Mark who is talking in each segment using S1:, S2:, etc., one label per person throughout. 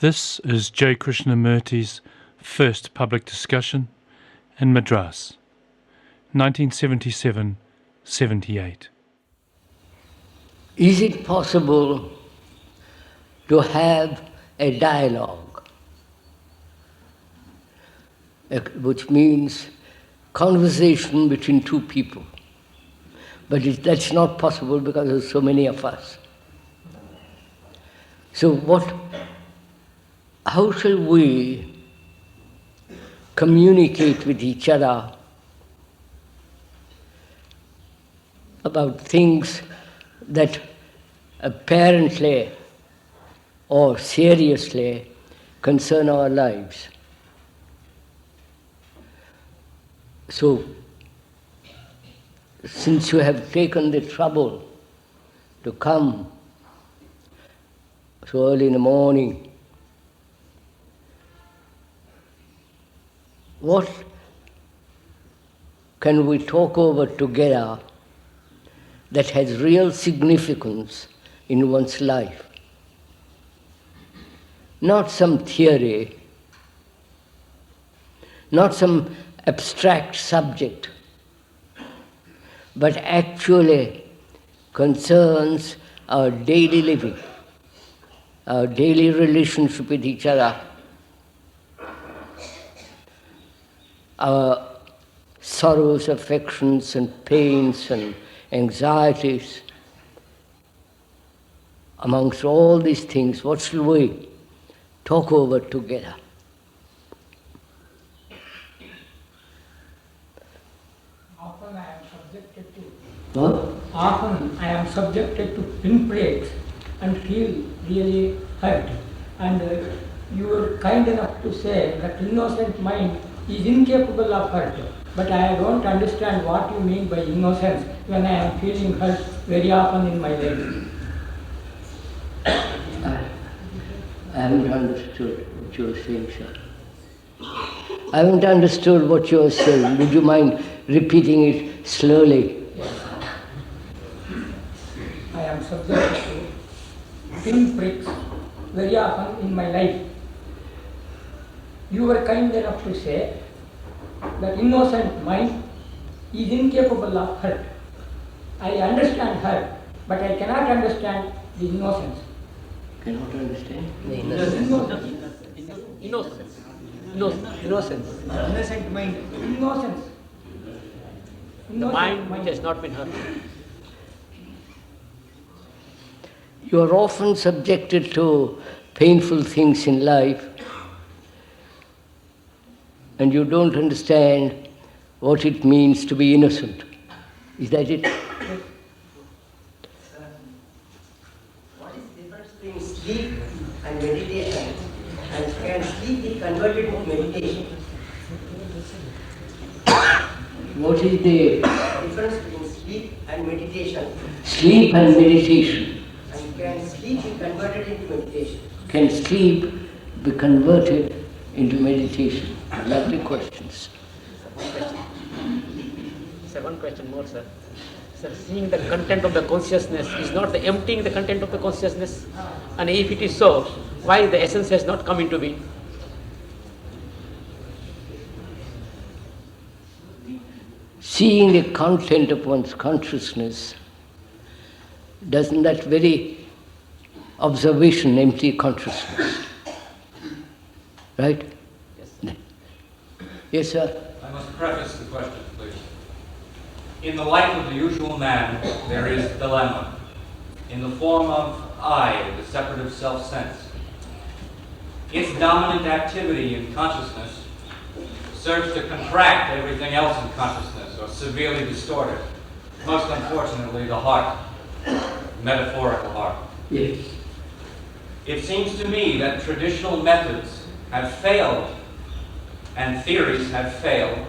S1: This is J. Krishnamurti's first public discussion in Madras, 1977-78.
S2: Is it possible to have a dialogue, which means conversation between two people? But that's not possible because there's so many of us. So how shall we communicate with each other about things that apparently or seriously concern our lives? So, since you have taken the trouble to come so early in the morning, what can we talk over together that has real significance in one's life? Not some theory, not some abstract subject, but actually concerns our daily living, our daily relationship with each other, our sorrows, affections, and pains, and anxieties. Amongst all these things, what shall we talk over together?
S3: Often I am subjected to.
S2: What?
S3: Often I am subjected to pinpricks and feel really hurt. And you were kind enough to say that innocent mind is incapable of hurt. But I don't understand what you mean by innocence when I am feeling hurt very often in my life.
S2: I haven't understood what you are saying, sir. I haven't understood what you are saying. Would you mind repeating it slowly?
S3: I am subjected to pinpricks very often in my life. You were kind enough to say that innocent mind is incapable of hurt. I understand hurt, but I cannot understand the innocence.
S2: Cannot understand?
S3: Innocent mind. Innocence.
S4: The mind which has not been hurt.
S2: You are often subjected to painful things in life, and you don't understand what it means to be innocent. Is that it?
S5: What is the difference between sleep and meditation? And can sleep be converted into meditation?
S2: What is the
S5: Difference between sleep and meditation?
S2: sleep and meditation?
S5: And can sleep be converted into meditation?
S2: Can sleep be converted into meditation? Lovely questions.
S4: Sir, one question more, sir. Sir, seeing the content of the consciousness is not the emptying the content of the consciousness. And if it is so, why the essence has not come into being?
S2: Seeing the content of one's consciousness, doesn't that very observation empty consciousness? Right?
S4: Yes.
S2: Yes, sir?
S6: I must preface the question, please. In the life of the usual man, there is dilemma, in the form of I, the separative self-sense. Its dominant activity in consciousness serves to contract everything else in consciousness, or severely distort it. Most unfortunately, the heart, metaphorical heart.
S2: Yes.
S6: It seems to me that traditional methods have failed, and theories have failed,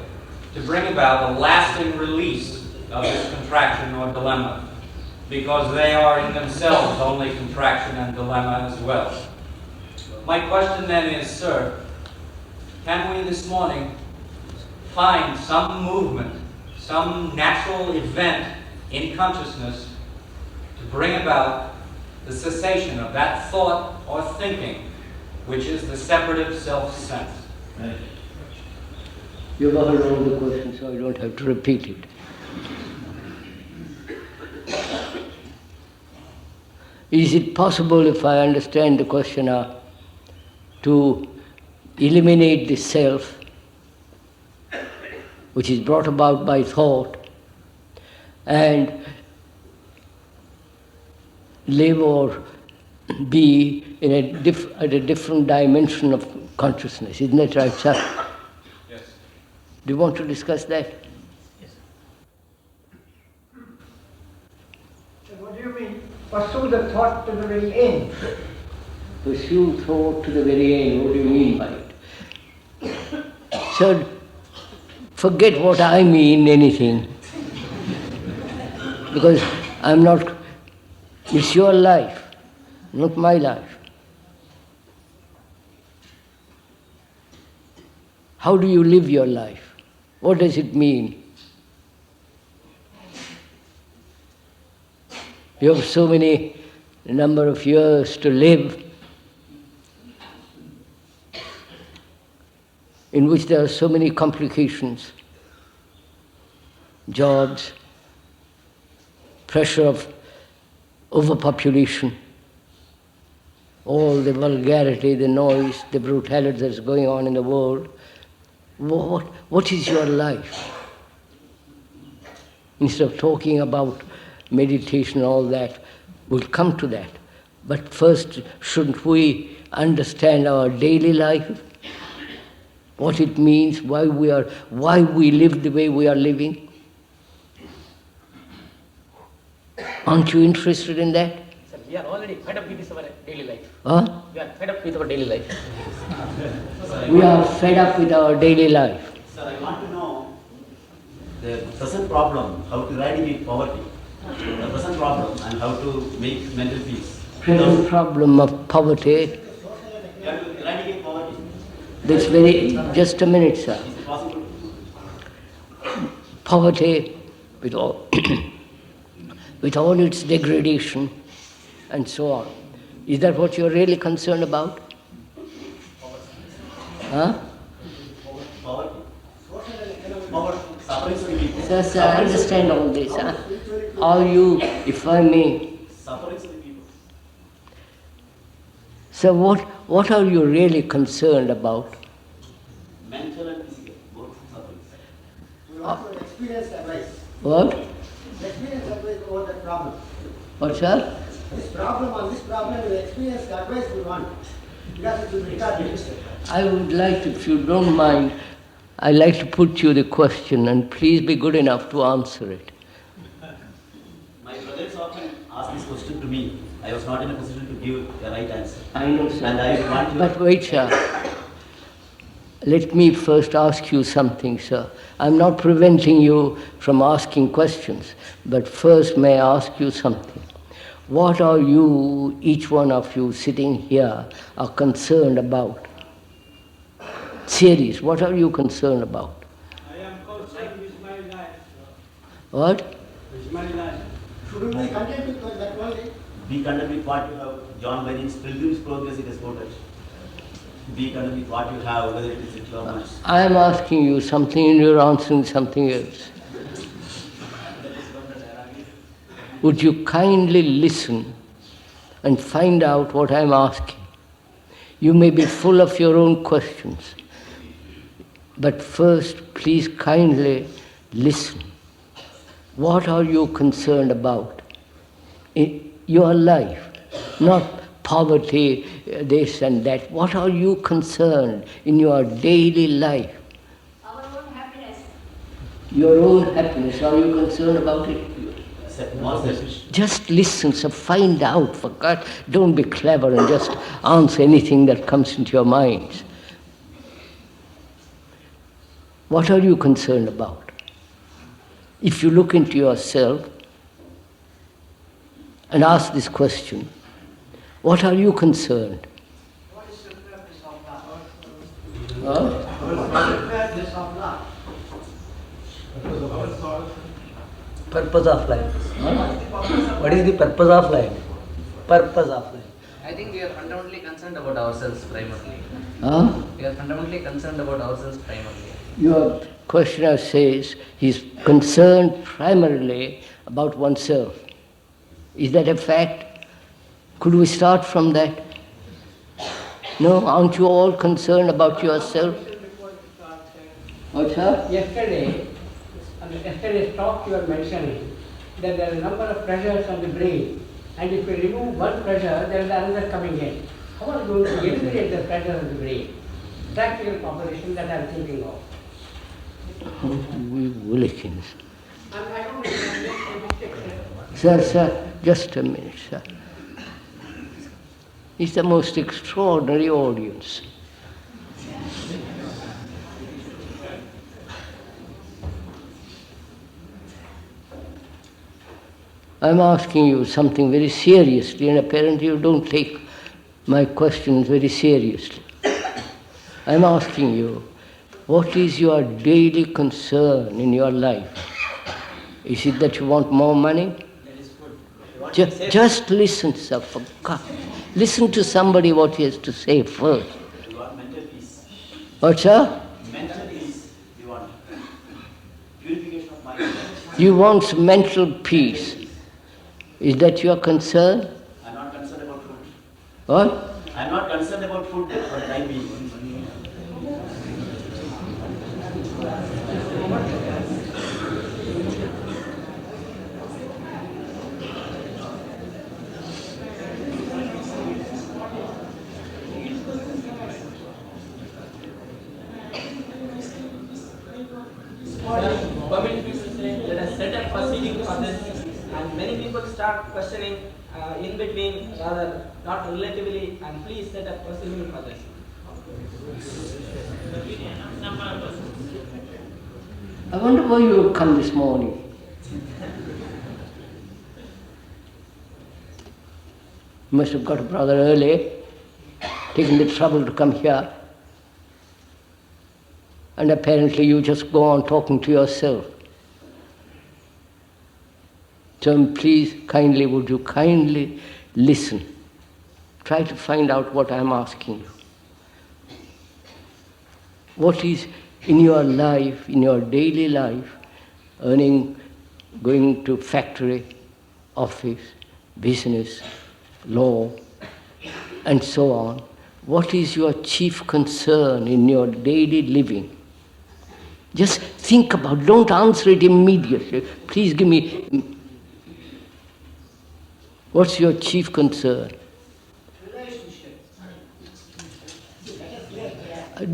S6: to bring about a lasting release of this contraction or dilemma, because they are in themselves only contraction and dilemma as well. My question then is, sir, can we this morning find some movement, some natural event in consciousness to bring about the cessation of that thought or thinking which is the separative self-sense.
S2: You've heard all the questions, so I don't have to repeat it. Is it possible, if I understand the questioner, to eliminate the self, which is brought about by thought, and live or be in at a different dimension of consciousness? Isn't that right, sir?
S6: Yes.
S2: Do you want to discuss that?
S3: So what do you mean? Pursue the thought to the very end.
S2: Pursue thought to the very end. What do you mean by it? Sir, forget what I mean anything. Because I'm not, it's your life, not my life. How do you live your life? What does it mean? You have so many number of years to live, in which there are so many complications, jobs, pressure of overpopulation, all the vulgarity, the noise, the brutality that's going on in the world. What is your life? Instead of talking about meditation and all that, we'll come to that. But first, shouldn't we understand our daily life? What it means, why we live the way we are living? Aren't you interested in that?
S4: Sir, we are already fed up with this our daily life.
S2: Huh?
S4: We are fed up with our daily life.
S2: We are fed up with our daily life.
S7: Sir, I want to know the present problem, how to eradicate poverty. The present problem and how to make mental peace.
S2: Present problem of poverty.
S7: You have to eradicate poverty.
S2: That's very, just a minute, sir.
S7: Is it possible?
S2: Poverty with all, with all its degradation and so on. Is that what you're really concerned about? Huh?
S7: Poverty. Poverty. Suffering to the people.
S2: Sir, I understand all this. Huh? All you, if I may.
S7: Suffering to the people.
S2: So what are you really concerned about?
S7: Mental and physical, both suffering.
S5: We want to experience advice.
S2: What?
S5: Experience advice over that problem.
S2: What, sir?
S5: This problem, we experience the advice we want. Because it will be recorded.
S2: I would like to, if you don't mind, I'd like to put you the question, and please be good enough to answer it.
S7: My brothers often ask this question to me. I was not in a position to give a right answer.
S2: I know, sir.
S7: And I want you.
S2: But wait, sir. Let me first ask you something, sir. I'm not preventing you from asking questions, but first may I ask you something. What are you, each one of you sitting here, are concerned about? Serious, what are you concerned about?
S8: I am concerned with my life.
S2: What?
S8: With my life.
S5: Shouldn't we content with that only?
S7: Be content with what you have. John Bunyan's Pilgrim's Progress it is quoted. Be content with what you have, whether it is little or much.
S2: I am asking you something and you're answering something else. Would you kindly listen and find out what I'm asking? You may be full of your own questions, but first, please kindly listen. What are you concerned about in your life? Not poverty, this and that. What are you concerned in your daily life?
S9: Our own happiness.
S2: Your own happiness. Are you concerned about it? Just listen, so find out. For God, don't be clever and just answer anything that comes into your minds. What are you concerned about? If you look into yourself and ask this question, what are you concerned?
S8: What is the purpose of life?
S2: Huh?
S8: What is the purpose of life?
S10: Purpose of life. What is the purpose of life? Purpose of life.
S4: I think we are fundamentally concerned
S11: concerned about ourselves primarily.
S2: Huh?
S11: We are fundamentally concerned about ourselves primarily.
S2: Your questioner says he's concerned primarily about oneself. Is that a fact? Could we start from that? No, aren't you all concerned about yourself? What's up?
S3: Yesterday's talk you are mentioning that there are a number of pressures on the brain, and if you remove one pressure, there is another coming in. How are you going to eliminate the pressure on the brain? Practical proposition that I am thinking of.
S2: We Willikins.
S3: I don't know.
S2: Sir, just a minute, sir. It's the most extraordinary audience. I'm asking you something very seriously, and apparently you don't take my questions very seriously. I'm asking you, what is your daily concern in your life? Is it that you want more money? Just listen, sir, for God. Listen to somebody what he has to say first.
S7: You want mental peace.
S2: What, sir?
S7: Mental peace. You want purification of mind.
S2: You want mental peace. Is that your concern?
S7: I'm not concerned about food.
S2: What?
S7: I'm not concerned about food for the time being.
S12: Let us set up proceeding for this, and many people start questioning in between, rather not relatively, and please set up proceeding for this.
S2: I wonder why you have come this morning. You must have got up rather early, taken the trouble to come here. And apparently you just go on talking to yourself. So please, would you kindly listen? Try to find out what I'm asking you. What is in your life, in your daily life, earning, going to factory, office, business, law, and so on, what is your chief concern in your daily living? Just think about, don't answer it immediately. Please give me, what's your chief concern?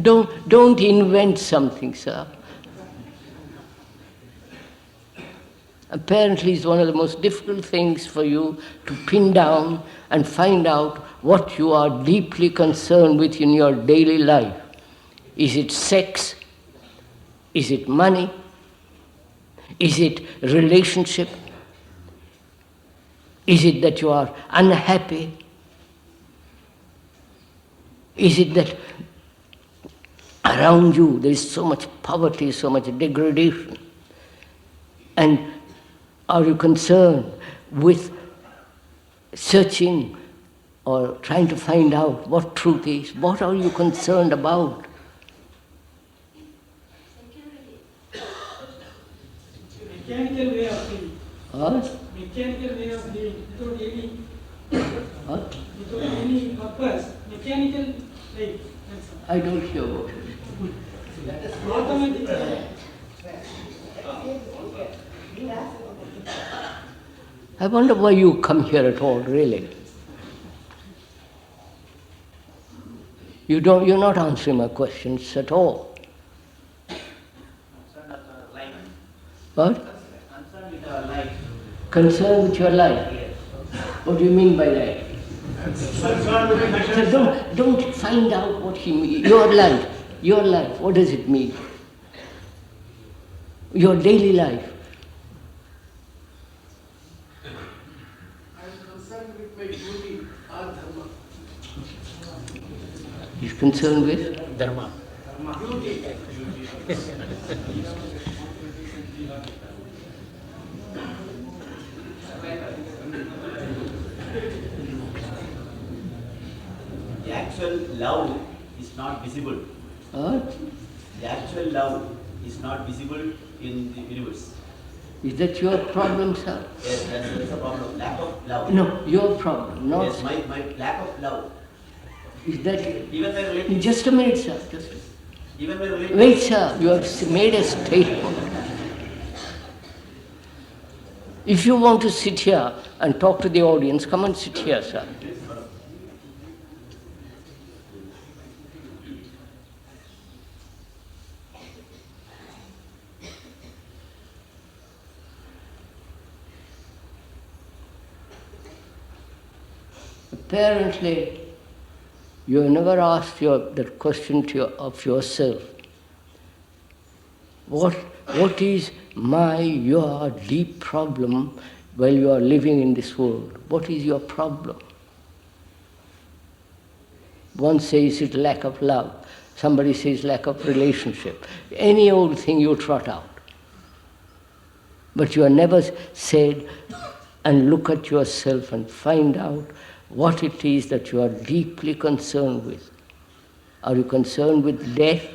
S2: Don't invent something, sir. Apparently it's one of the most difficult things for you to pin down and find out what you are deeply concerned with in your daily life. Is it sex? Is it money? Is it relationship? Is it that you are unhappy? Is it that around you there is so much poverty, so much degradation? And are you concerned with searching or trying to find out what truth is? What are you concerned about?
S3: Mechanical way of living.
S2: What?
S3: Mechanical way of living without any,
S2: What?
S3: without any purpose. Mechanical life.
S2: I don't hear what it is.
S3: Automatically.
S2: I wonder why you come here at all, really. You're not answering my questions at all. What?
S7: Concerned with our life.
S2: Concerned with your life? What do you mean by that? So don't find out what he means. Your life, what does it mean? Your daily life.
S13: I am concerned with my duty or dharma.
S2: He's concerned with?
S4: Dharma.
S13: Duty.
S7: The actual love is not visible. The actual love is not visible in the universe.
S2: Is that your problem, sir?
S7: Yes, that's a problem. Lack of love.
S2: No, your problem, not...
S7: Yes, my lack of love.
S2: Is that...
S7: Even my relatives...
S2: Just a minute, sir. Just a minute.
S7: Even my relatives...
S2: Wait, sir. You have made a statement. If you want to sit here and talk to the audience, come and sit here, sir. Apparently, you have never asked that question of yourself. What is your deep problem while you are living in this world? What is your problem? One says it's lack of love. Somebody says lack of relationship. Any old thing you trot out. But you have never said and look at yourself and find out what it is that you are deeply concerned with. Are you concerned with death?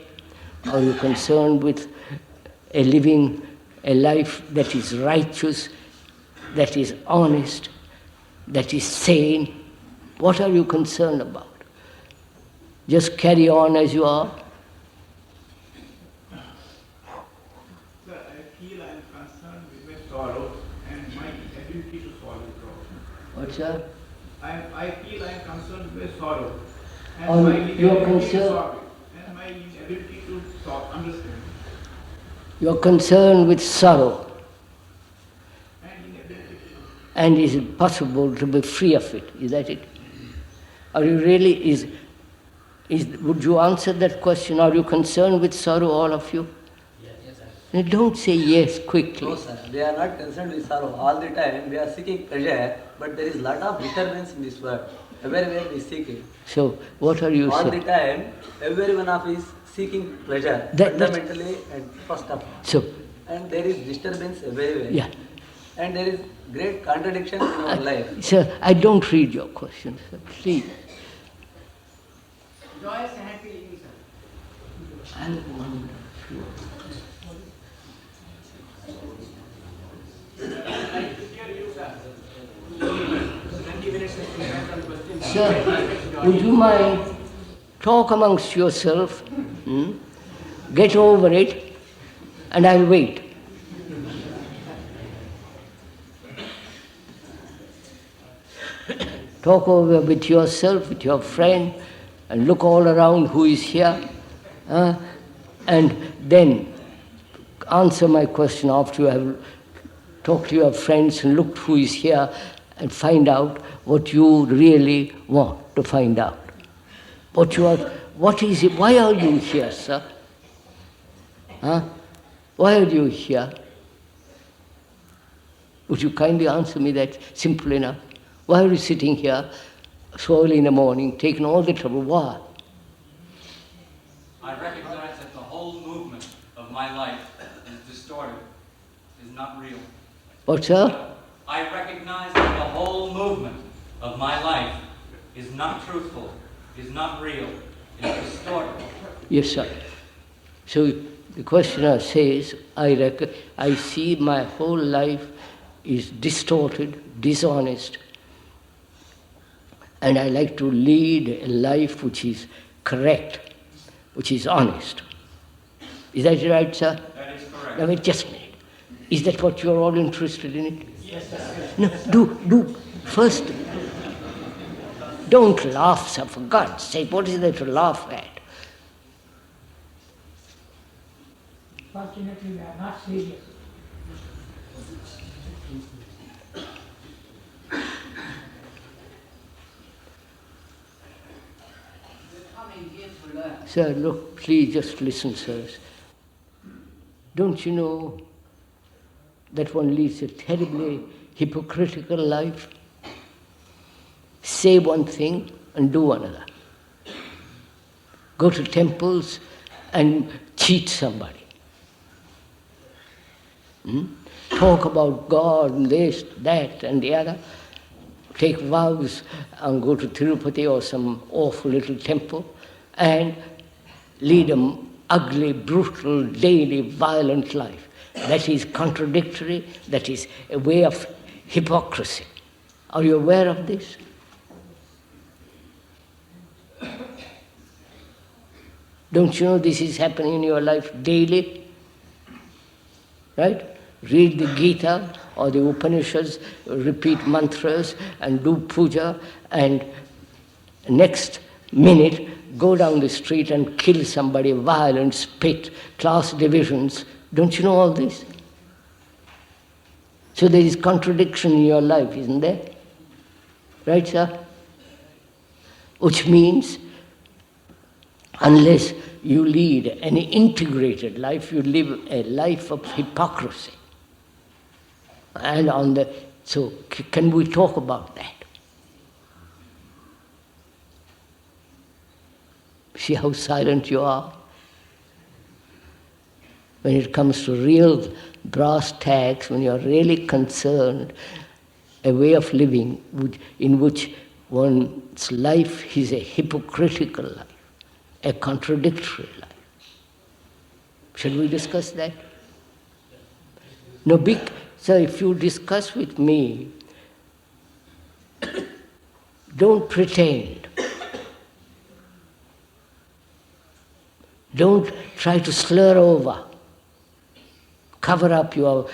S2: Are you concerned with living a life that is righteous, that is honest, that is sane? What are you concerned about? Just carry on as you are?
S13: Sir, I feel I am concerned with my sorrow and my ability to solve the problem.
S2: What's that?
S13: I feel I am concerned with my sorrow and
S2: Oh,
S13: my
S2: you are
S13: inability to
S2: concerned-
S13: solve it and my inability to understand.
S2: You are concerned with sorrow.
S13: And inability to
S2: And is it possible to be free of it? Is that it? Are you really, would you answer that question? Are you concerned with sorrow, all of you?
S11: Yes, sir.
S2: Now, don't say yes quickly.
S10: No, sir. We are not concerned with sorrow. All the time we are seeking pleasure, but there is lot of disturbance in this world. Everywhere we seek it.
S2: So, what are you
S10: All the
S2: saying?
S10: time, every one of us is seeking pleasure,
S2: That-
S10: fundamentally and first of all.
S2: So,
S10: And there is disturbance everywhere.
S2: yeah.
S10: And there is great contradiction in our life.
S2: Sir, I don't read your questions, sir. Please.
S8: Joyous and happy living, sir.
S2: I wonder. Sir, would you mind talk amongst yourself, get over it, and I'll wait. Talk over with yourself, with your friend, and look all around who is here, and then answer my question after you have talked to your friends and looked who is here, and find out what you really want to find out. What is it? Why are you here, sir? Why are you here? Would you kindly answer me that simple enough? Why are you sitting here so early in the morning, taking all the trouble? Why?
S6: I recognize that the whole movement of my life is distorted, is not real.
S2: What, sir?
S6: I recognize that the whole movement of my life is not truthful, is not real, is distorted.
S2: Yes, sir. So the questioner says, I see my whole life is distorted, dishonest, and I like to lead a life which is correct, which is honest. Is that right, sir?
S6: That is correct.
S2: Now wait just a minute. Is that what you're all interested in it?
S6: Yes, sir.
S2: No, do. First, don't laugh, sir, for God's sake. What is there to laugh at?
S3: Fortunately, we are not serious.
S8: How many years we learn?
S2: Sir, look, please just listen, sirs. Don't you know that one leads a terribly hypocritical life? Say one thing and do another. Go to temples and cheat somebody. Talk about God and this, that and the other. take vows and go to Tirupati or some awful little temple and lead an ugly, brutal, daily, violent life. That is contradictory, that is a way of hypocrisy. Are you aware of this? Don't you know this is happening in your life daily? Right? Read the Gita or the Upanishads, repeat mantras and do puja, and next minute go down the street and kill somebody, violence, spit, class divisions. Don't you know all this? So there is contradiction in your life, isn't there? Right, sir? Which means, unless you lead an integrated life, you live a life of hypocrisy. And so can we talk about that? See how silent you are? When it comes to real brass tacks, when you are really concerned, a way of living in which one's life is a hypocritical life, a contradictory life. Shall we discuss that? No, so if you discuss with me, don't pretend. Don't try to slur over, cover up your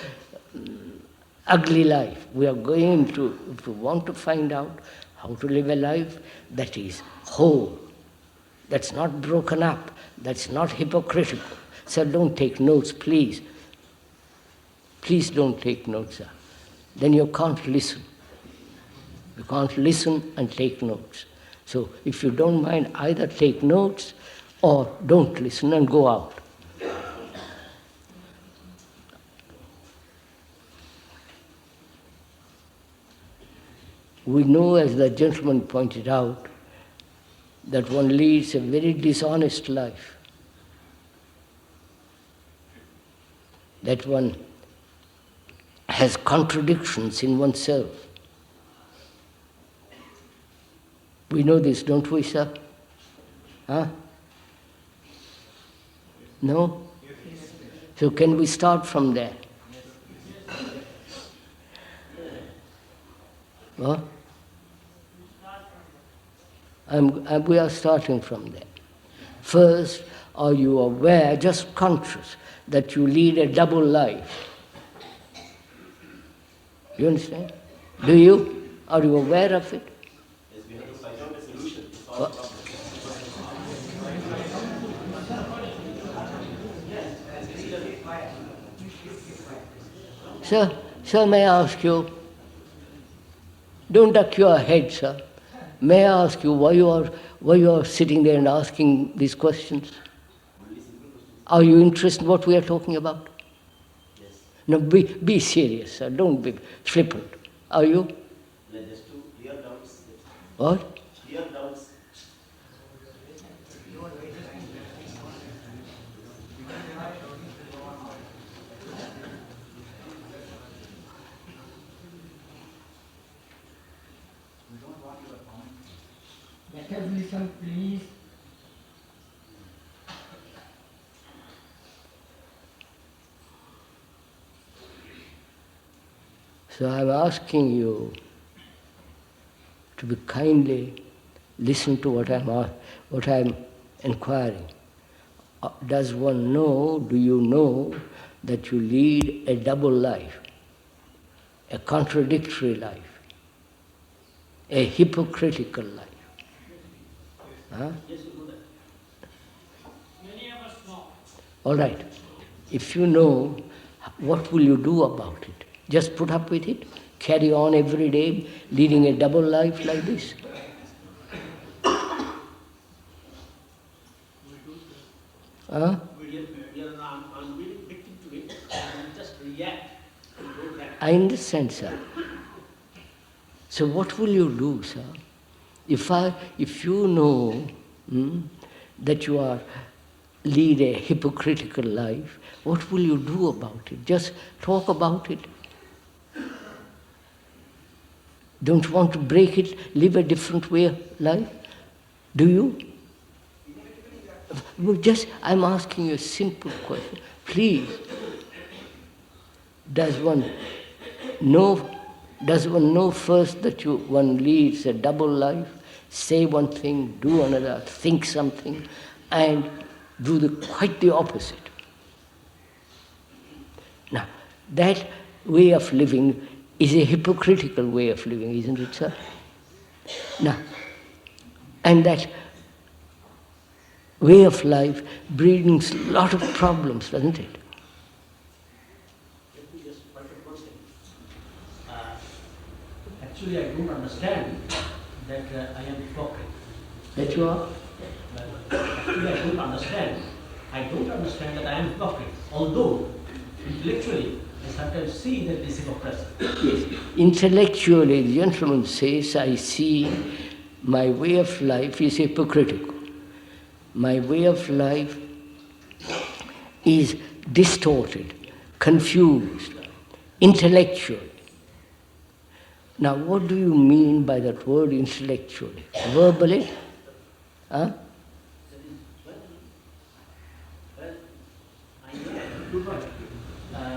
S2: ugly life. We are going to, if you want to find out how to live a life that is whole, that's not broken up, that's not hypocritical. So don't take notes, please. Please don't take notes, sir. Then you can't listen. You can't listen and take notes. So if you don't mind, either take notes or don't listen and go out. We know, as the gentleman pointed out, that one leads a very dishonest life. That one has contradictions in oneself. We know this, don't we, sir? Huh? No? So can we start from there? What? We are starting from there. First, are you aware, just conscious, that you lead a double life? You understand? Do you? Are you aware of it?
S7: Yes, we have to find out a solution.
S2: Sir, may I ask you, don't duck your head, sir. May I ask you why you are sitting there and asking these questions? Are you interested in what we are talking about?
S7: Yes.
S2: No, be serious, sir. Don't be flippant. Are you?
S7: Just to clear doubts.
S2: What?
S7: Clear doubts.
S3: Let us listen, please.
S2: So I'm asking you to be kindly listen to what I'm inquiring. Does one know, do you know, that you lead a double life, a contradictory life, a hypocritical life? Huh?
S4: Yes, we know that. Many of us know.
S2: All right. If you know, what will you do about it? Just put up with it? Carry on every day, leading a double life like this? Huh?
S4: We are not victim to it, and just react.
S2: I understand, sir. So what will you do, sir? If you know that you lead a hypocritical life, what will you do about it? Just talk about it. Don't you want to break it, live a different way of life? Do you? Well, I'm asking you a simple question. Please, does one know first that one leads a double life, say one thing, do another, think something, and do quite the opposite? Now, that way of living is a hypocritical way of living, isn't it, sir? Now, and that way of life brings a lot of problems, doesn't it?
S14: Let me just point out one thing. Actually, I don't understand that I am hypocrite.
S2: That you are?
S14: Actually, I don't understand. I don't understand that I am hypocrite. Although, intellectually, I sometimes see that this is hypocrisy.
S2: Yes. Intellectually, the gentleman says, I see my way of life is hypocritical. My way of life is distorted, confused, intellectual. Now, what do you mean by that word intellectually? Verbally? Huh?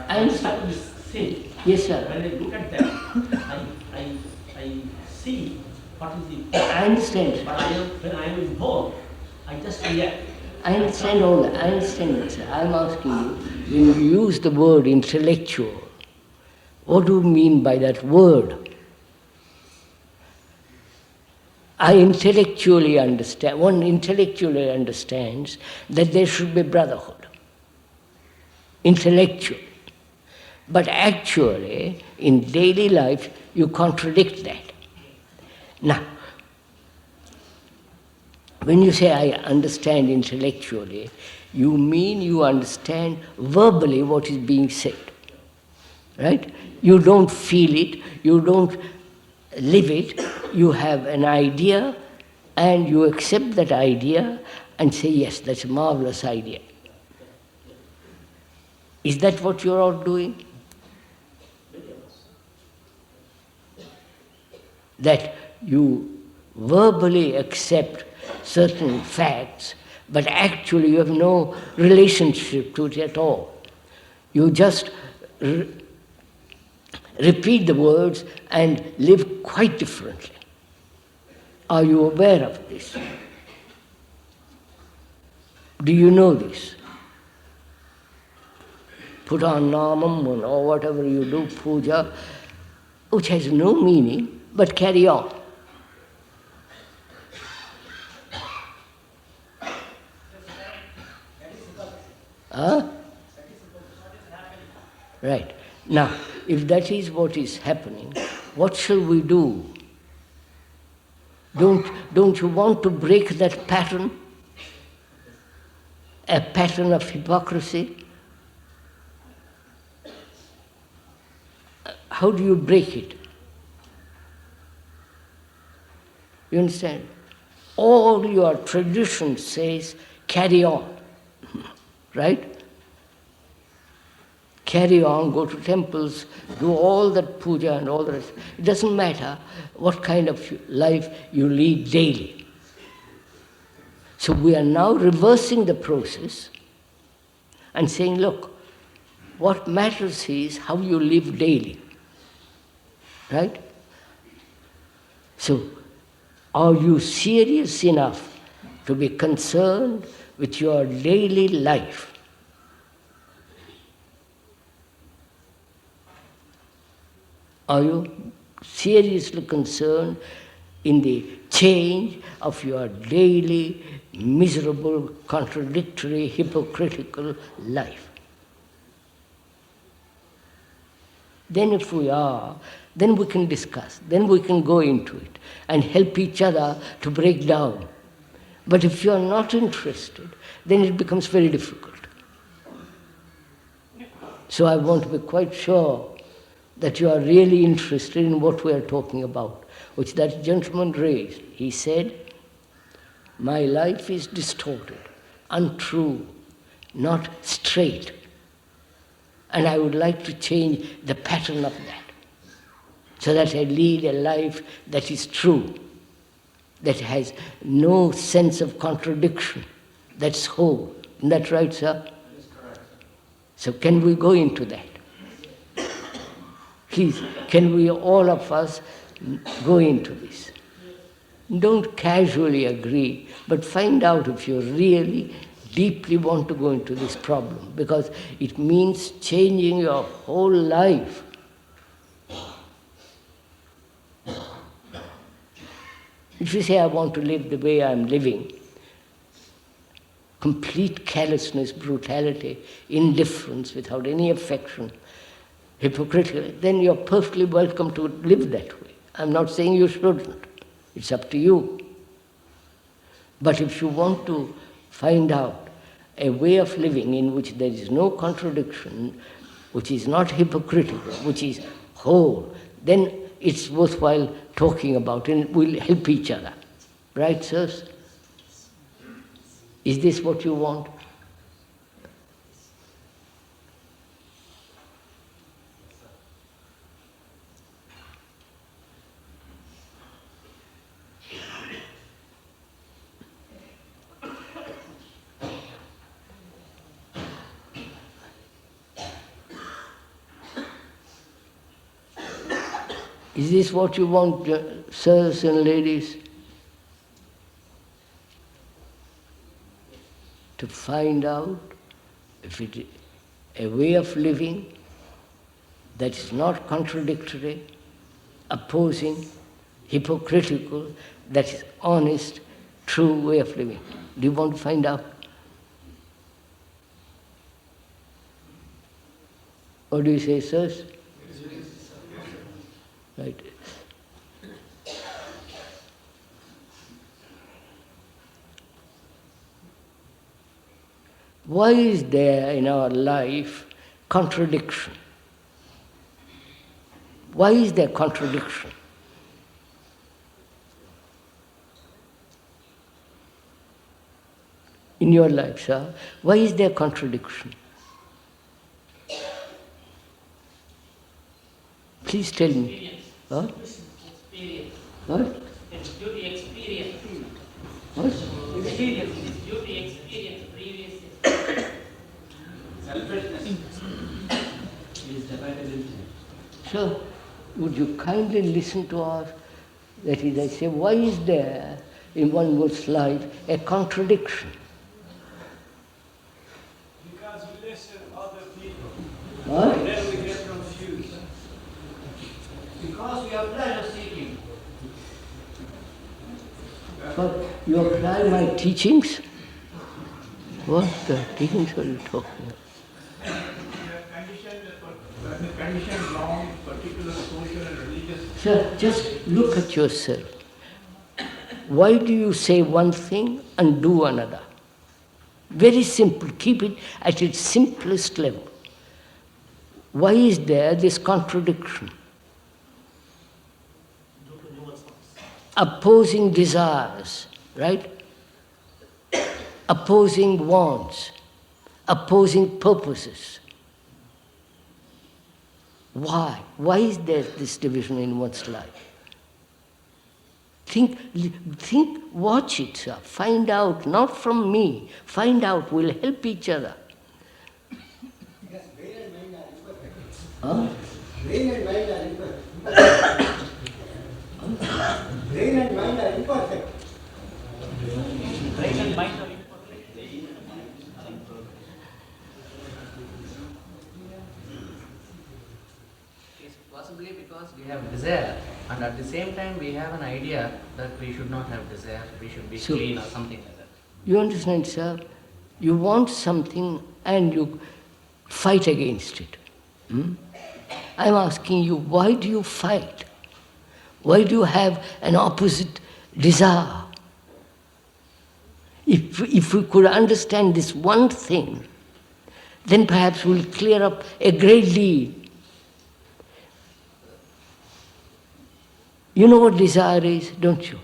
S14: I start to say,
S2: yes, sir.
S14: When I look at that, I see what is the...
S2: I understand.
S14: But when I am involved, I just react.
S2: I understand all that. I understand that, sir. I'm asking you, when you use the word intellectual, what do you mean by that word? I intellectually understand, one intellectually understands that there should be brotherhood. Intellectual. But actually, in daily life, you contradict that. Now, when you say I understand intellectually, you mean you understand verbally what is being said. Right? You don't feel it, you don't live it, you have an idea and you accept that idea and say, yes, that's a marvelous idea. Is that what you're all doing? That you verbally accept certain facts, but actually you have no relationship to it at all. You just repeat the words and live quite differently. Are you aware of this? Do you know this? Put on namam or whatever you do, puja, which has no meaning, but carry on. Huh? Right. Now, if that is what is happening, what shall we do? Don't you want to break that pattern? A pattern of hypocrisy? How do you break it? You understand? All your tradition says, carry on. Right? Carry on, go to temples, do all that puja and all the rest. It doesn't matter what kind of life you lead daily. So we are now reversing the process and saying, look, what matters is how you live daily. Right? So, are you serious enough to be concerned with your daily life? Are you seriously concerned in the change of your daily, miserable, contradictory, hypocritical life? Then if we are, then we can discuss, then we can go into it and help each other to break down. But if you are not interested, then it becomes very difficult. So I want to be quite sure that you are really interested in what we are talking about, which that gentleman raised. He said, my life is distorted, untrue, not straight. And I would like to change the pattern of that. so that I lead a life that is true, that has no sense of contradiction, that's whole. Isn't that right, sir? So can we go into that? Please, can we, all of us, go into this? Don't casually agree, but find out if you really deeply want to go into this problem, because it means changing your whole life. If you say, I want to live the way I'm living, complete callousness, brutality, indifference, without any affection, hypocritical, then you're perfectly welcome to live that way. I'm not saying you shouldn't. It's up to you. But if you want to find out a way of living in which there is no contradiction, which is not hypocritical, which is whole, then it's worthwhile talking about, and we'll help each other. Right, sirs? Is this what you want? Is this what you want, sirs and ladies? To find out if it is a way of living that is not contradictory, opposing, hypocritical, that is honest, true way of living. Do you want to find out? What do you say, sirs? Right. Why is there in our life contradiction? Why is there contradiction? In your life, sir, why is there contradiction? Please tell me. Huh?
S4: Experience.
S2: What?
S4: It's due to experience.
S2: What?
S4: Experience. It's due to experience, previous experience.
S7: Selfishness is definitely.
S2: Sir, would you kindly listen to us? That is, I say, why is there in one's life a contradiction?
S13: Because we listen to other people.
S2: Huh?
S13: And then we get confused.
S11: Because we are pleasure seeking.
S2: But you apply my teachings? What the teachings are you talking about?
S13: The conditioned wrong, particular social and religious.
S2: Sir, just look at yourself. Why do you say one thing and do another? Very simple. Keep it at its simplest level. Why is there this contradiction? Opposing desires, right? Opposing wants, opposing purposes. Why? Why is there this division in one's life? Think, watch it, sir. Find out, not from me. Find out, we'll help each other.
S15: Yes, brain and mind are imperfect.
S2: Huh?
S15: Brain and mind are imperfect. Brain and mind are imperfect.
S11: Brain and mind are imperfect. It's possibly because we have desire, and at the same time we have an idea that we should not have desire, we should be
S2: So-
S11: clean or something like that.
S2: You understand, sir? You want something and you fight against it. I'm asking you, why do you fight? Why do you have an opposite desire? If we could understand this one thing, then perhaps we'll clear up a great deal. You know what desire is, don't you?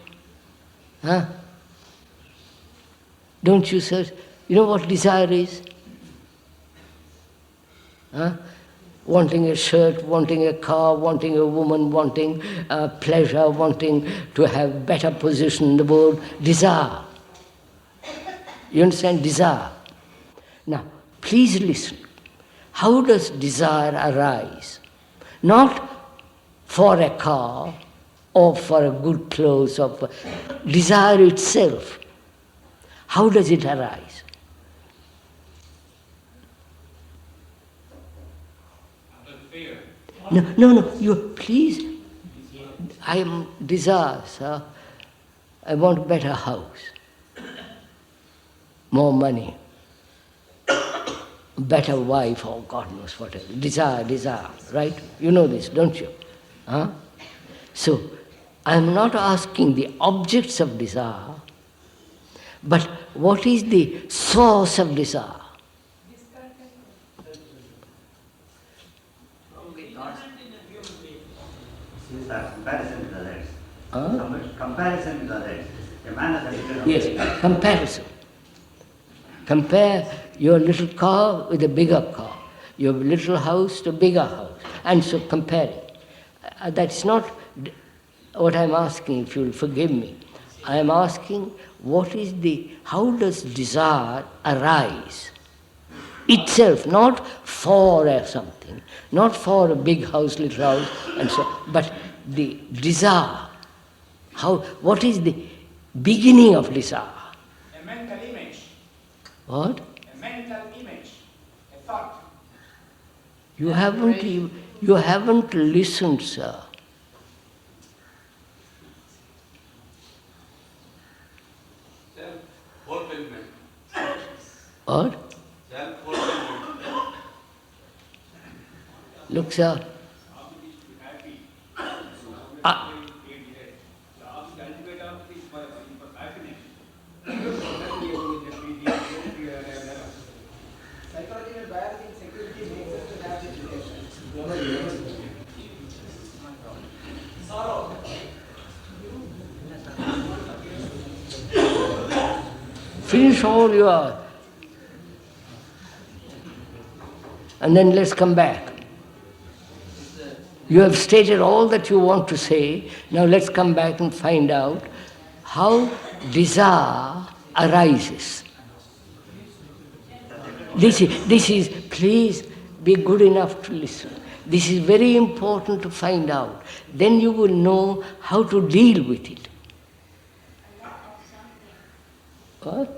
S2: Huh? Don't you, sir? You know what desire is? Huh? wanting a shirt, wanting a car, wanting a woman, wanting pleasure, wanting to have better position in the world. Desire. You understand? Desire. Now, please listen. How does desire arise? Not for a car or for a good clothes, or for desire itself. How does it arise? No, you please. I am desire, sir. I want a better house, more money, better wife, or God knows whatever. Desire, right? You know this, don't you? Huh? So, I am not asking the objects of desire, but what is the source of desire?
S7: Comparison with others. Comparison with others. A man has a
S2: Yes, comparison. Compare your little car with a bigger car, your little house to a bigger house, and so comparing. That's not what I'm asking, if you'll forgive me. I am asking, how does desire arise? Itself, not for something, not for a big house, little house, and so, but the desire. What is the beginning of desire?
S13: A mental image.
S2: What?
S13: A mental image. A thought.
S2: You haven't listened, sir.
S6: Self-fulfillment.
S2: What?
S6: Self-fulfillment.
S2: Look, sir.
S12: Psychology and biology and security makes us to have this relation. Sorrow.
S2: Finish all your... And then let's come back. You have stated all that you want to say. Now let's come back and find out how desire arises. This is, please be good enough to listen. This is very important to find out. Then you will know how to deal with it. What?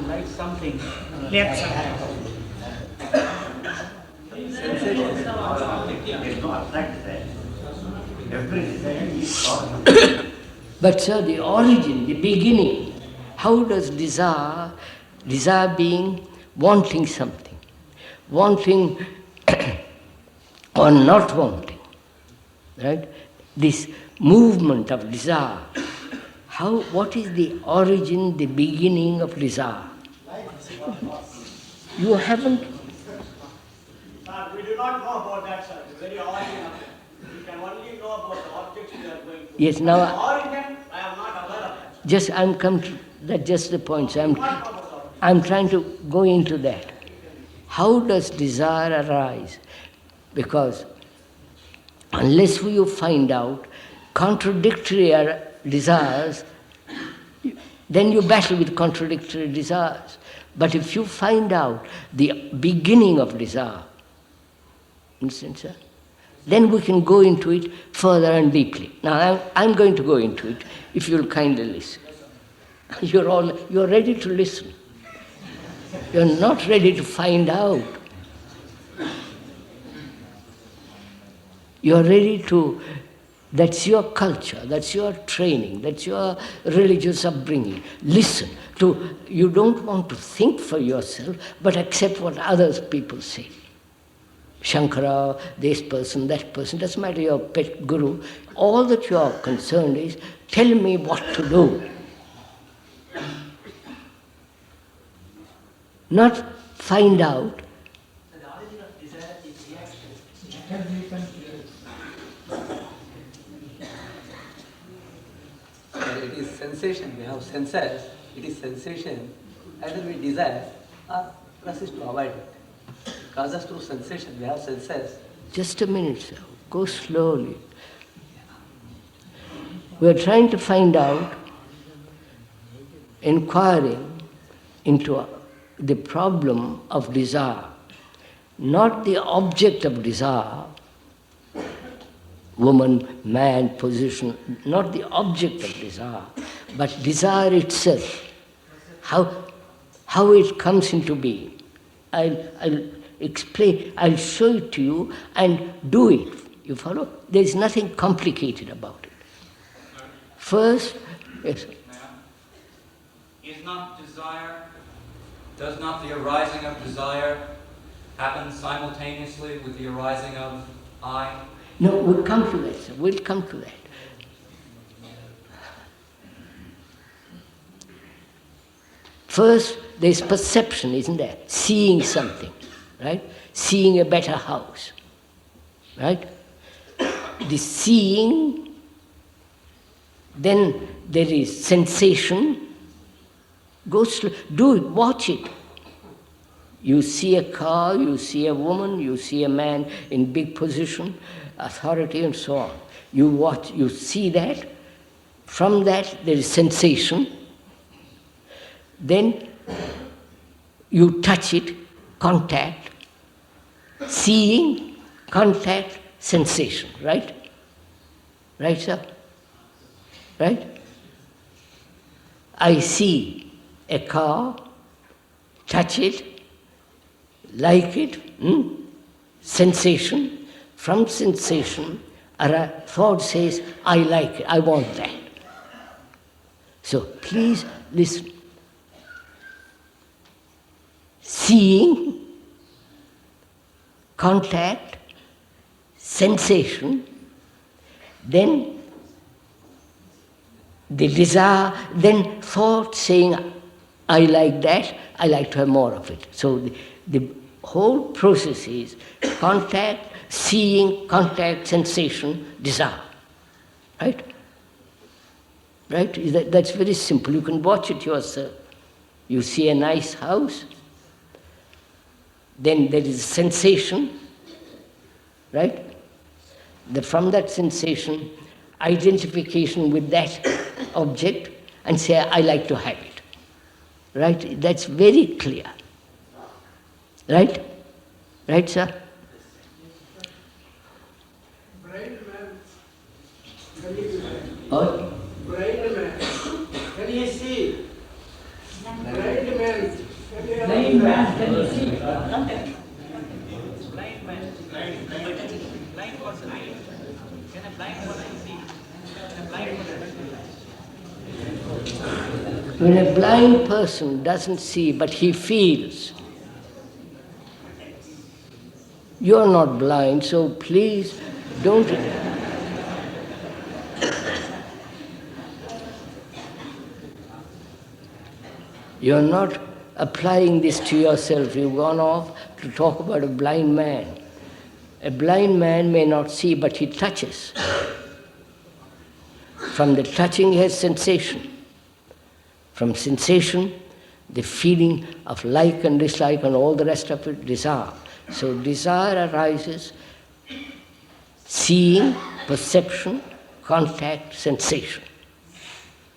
S11: Like something.
S2: But sir, the origin, the beginning, how does desire being wanting something, wanting or not wanting, right? This movement of desire, what is the origin, the beginning of desire? You haven't...
S15: Sir, we do not know about that, sir. It's very origin of it. We can only know about the objects we are going to.
S2: Yes, now...
S15: The origin, I am not aware of that.
S2: I'm come to that, just the point. So I'm trying to go into that. How does desire arise? Because unless you find out contradictory desires, then you battle with contradictory desires. But if you find out the beginning of desire, sir, then we can go into it further and deeply. Now I'm going to go into it, if you'll kindly listen. You're ready to listen. You're not ready to find out. You're ready to... That's your culture, that's your training, that's your religious upbringing. Listen to... You don't want to think for yourself, but accept what others people say. Shankara, this person, that person, doesn't matter your pet guru. All that you are concerned is, tell me what to do. Not find out.
S11: The origin of desire is reaction.
S10: It is sensation. We have senses. It is sensation. Either we desire Plus is to avoid it. Causes through sensation. We have senses.
S2: Just a minute, sir. Go slowly. We are trying to find out, inquiring into the problem of desire, not the object of desire, woman, man, position, not the object of desire, but desire itself, how it comes into being. I'll explain, I'll show it to you and do it. You follow? There's nothing complicated about it. First, yes.
S6: Is not desire, does not the arising of desire happen simultaneously with the arising of I?
S2: No, we'll come to that, sir. We'll come to that. First, there's perception, isn't there? Seeing something, right? Seeing a better house, right? The seeing, then there is sensation. Go slow, do it, watch it. You see a car, you see a woman, you see a man in big position, authority and so on. You watch, you see that. From that there is sensation. Then you touch it, contact, seeing, contact, sensation, right? Right, sir? Right? I see a car, touch it, like it, sensation. From sensation, a thought says, I like it, I want that. So please listen. Seeing, contact, sensation, then the desire, then thought saying, I like that, I like to have more of it. So the whole process is contact, seeing, contact, sensation, desire. Right? Right? That's very simple. You can watch it yourself. You see a nice house, then there is sensation, right? From that sensation, identification with that object, and say, I like to have it. Right? That's very clear. Right? Right, sir?
S16: Blind man, can he
S2: What?
S16: Blind man, can he see? Blind man,
S3: Blind man, can he see?
S4: Blind man. Blind person. Can a blind person see? Can a blind person see?
S2: When a blind person doesn't see, but he feels, you're not blind, so please don't. You're not applying this to yourself. You've gone off to talk about a blind man. A blind man may not see, but he touches. From the touching, he has sensation. From sensation, the feeling of like and dislike and all the rest of it, desire. So desire arises, seeing, perception, contact, sensation.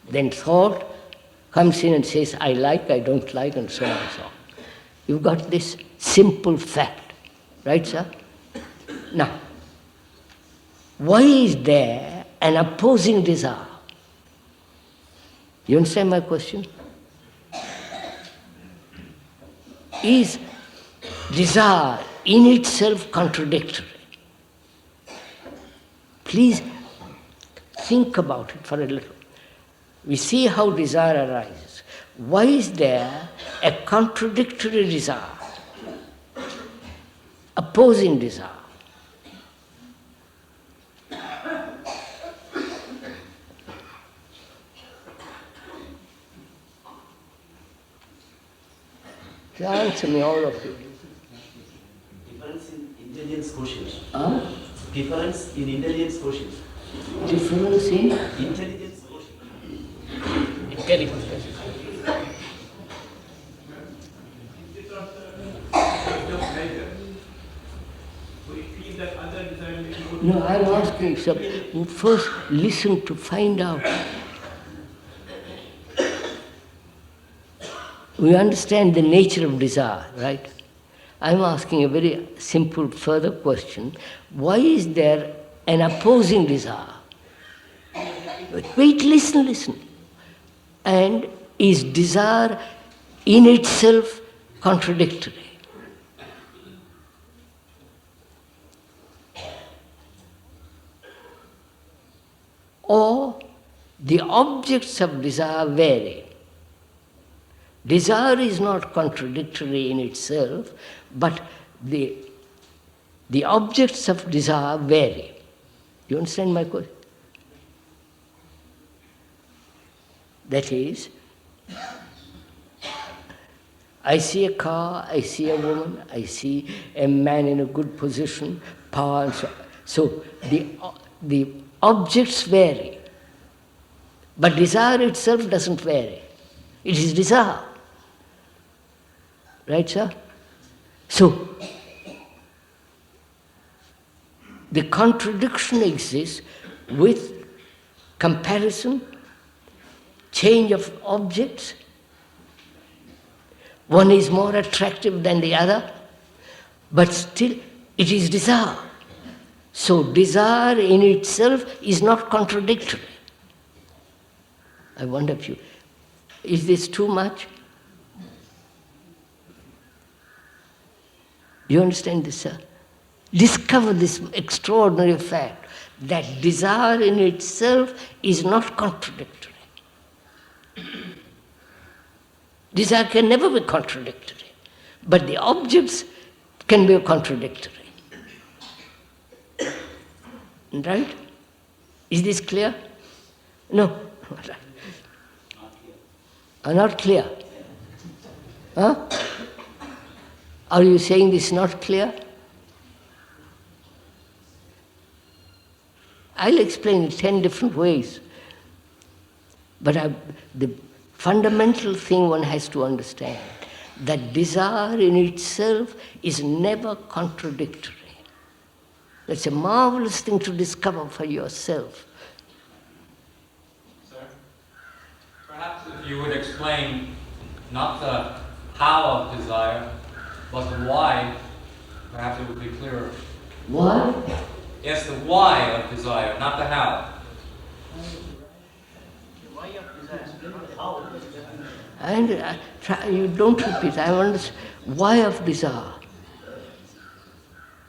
S2: Then thought comes in and says, I like, I don't like, and so on and so on. You've got this simple fact. Right, sir? Now, why is there an opposing desire? You understand my question? Is desire in itself contradictory? Please think about it for a little. We see how desire arises. Why is there a contradictory desire? Opposing desire. Answer me, all of you.
S7: Difference in intelligence quotient.
S2: Huh?
S7: Difference in intelligence quotient.
S2: Difference in?
S7: Intelligence quotient.
S4: Intelligence.
S2: I'm asking, sir, first listen to find out. We understand the nature of desire, right? I'm asking a very simple further question. Why is there an opposing desire? Wait, listen. And is desire in itself contradictory? Or the objects of desire vary? Desire is not contradictory in itself, but the objects of desire vary. Do you understand my question? That is, I see a car, I see a woman, I see a man in a good position, power and so on. So the objects vary, but desire itself doesn't vary. It is desire. Right, sir? So, the contradiction exists with comparison, change of objects. One is more attractive than the other, but still it is desire. So desire in itself is not contradictory. I wonder if is this too much? Do you understand this, sir? Discover this extraordinary fact that desire in itself is not contradictory. Desire can never be contradictory, but the objects can be contradictory. Right? Is this clear? No. Not clear. Huh? Are you saying this is not clear? I'll explain it 10 different ways. But the fundamental thing one has to understand, that desire in itself is never contradictory. That's a marvelous thing to discover for yourself.
S6: Sir, perhaps if you would explain not the how of desire, but the why, perhaps it would be clearer.
S2: Why?
S6: Yes, the why of desire, not the how.
S14: Why of desire, not how.
S2: And you don't repeat. I understand. Why of desire?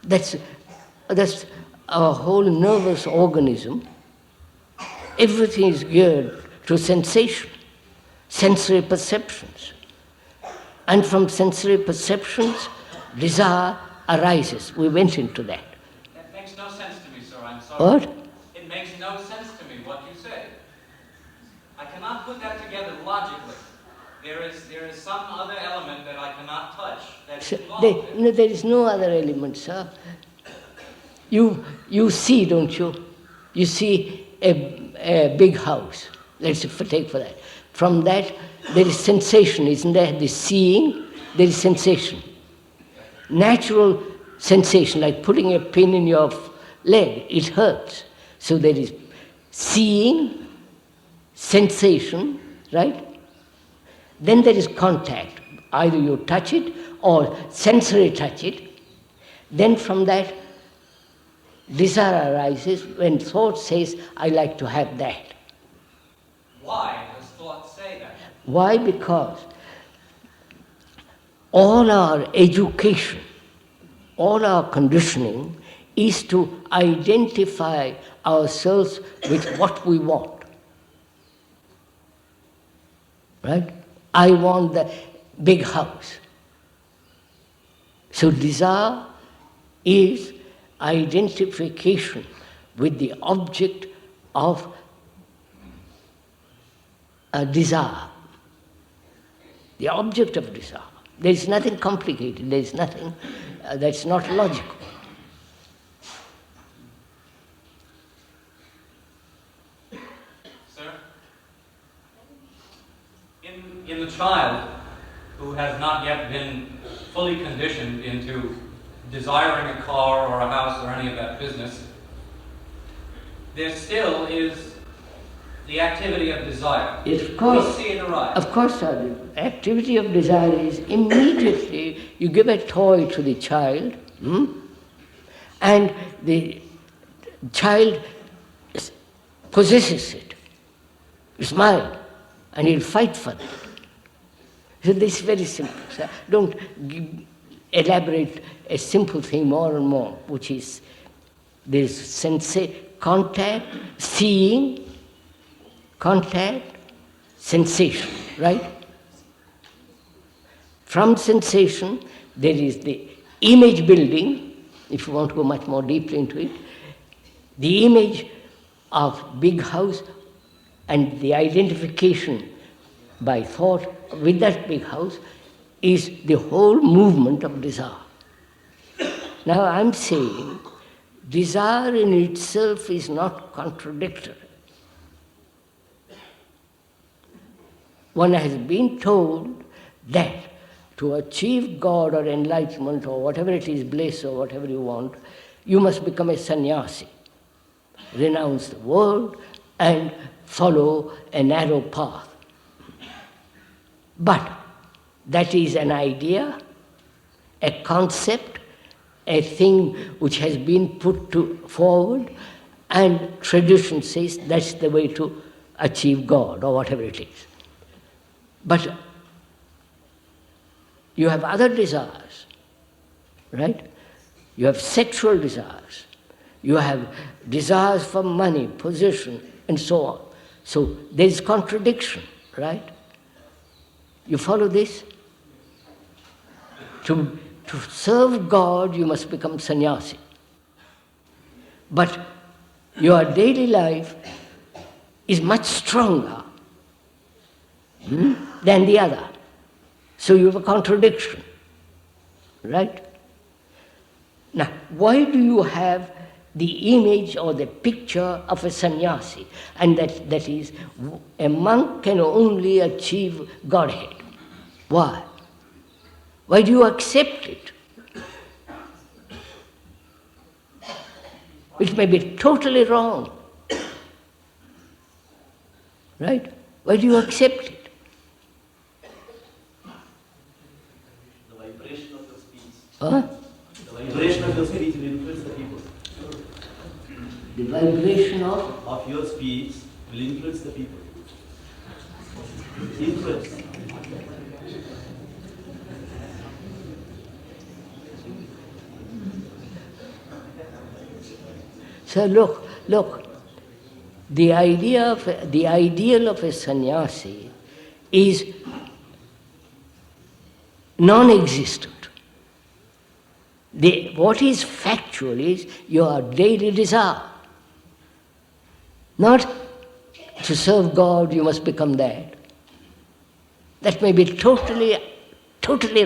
S2: That's our whole nervous organism. Everything is geared to sensation, sensory perceptions. And from sensory perceptions, desire arises. We went into that.
S6: That makes no sense to me, sir. I'm sorry.
S2: What?
S6: It makes no sense to me what you say. I cannot put that together logically. There is some other element that I cannot touch. That's
S2: There is no other element, sir. You see, don't you? You see a big house. Let's take for that. From that, there is sensation, isn't there? The seeing, there is sensation. Natural sensation, like putting a pin in your leg, it hurts. So there is seeing, sensation, right? Then there is contact. Either you touch it or sensory touch it. Then from that, desire arises when thought says, I like to have that.
S6: Why does thought say that?
S2: Why? Because all our education, all our conditioning is to identify ourselves with what we want. Right? I want the big house. So desire is identification with the object of desire. The object of desire. There is nothing complicated. There is nothing that's not logical.
S6: Sir, in the child who has not yet been fully conditioned into desiring a car or a house or any of that business, there still is the activity of desire.
S2: Yes, of course.
S6: We see it arise.
S2: Of course, sir. The activity of desire is immediately you give a toy to the child, and the child possesses it. It's mine, and he'll fight for it. So this is very simple, sir. Don't elaborate a simple thing more and more, which is this contact, seeing, contact, sensation, right? From sensation, there is the image building, if you want to go much more deeply into it, the image of big house and the identification by thought with that big house is the whole movement of desire. Now I'm saying desire in itself is not contradictory. One has been told that to achieve God or enlightenment or whatever it is, bliss or whatever you want, you must become a sannyasi, renounce the world and follow a narrow path. But that is an idea, a concept, a thing which has been put forward, and tradition says that's the way to achieve God or whatever it is. But you have other desires, right? You have sexual desires. You have desires for money, position, and so on. So there is contradiction, right? You follow this? To serve God, you must become sannyasi. But your daily life is much stronger than the other. So you have a contradiction, right? Now, why do you have the image or the picture of a sannyasi? And that is, a monk can only achieve Godhead. Why? Why do you accept it? Which may be totally wrong. Right? Why do you accept it?
S7: The vibration of your speech.
S2: Huh?
S7: The vibration of your speech will influence the people.
S2: The vibration of
S7: your speech will influence the people. Influence.
S2: So look, the ideal of a sannyasi is non-existent. What is factual is your daily desire. Not to serve God, you must become that. That may be totally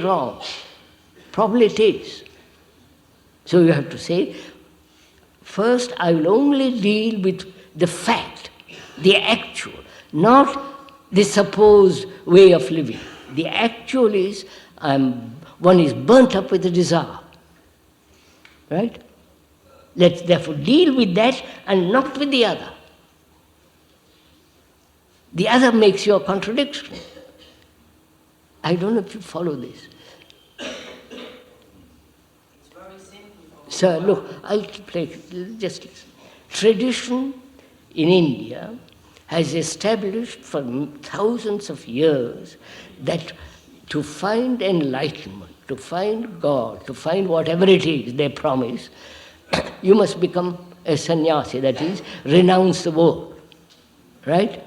S2: wrong. Probably it is. So you have to say, first I will only deal with the fact, the actual, not the supposed way of living. The actual is, one is burnt up with the desire. Right? Let's therefore deal with that and not with the other. The other makes your contradiction. I don't know if you follow this. So look, I'll play, just listen. Tradition in India has established for thousands of years that to find enlightenment, to find God, to find whatever it is they promise, you must become a sannyasi, that is, renounce the world. Right?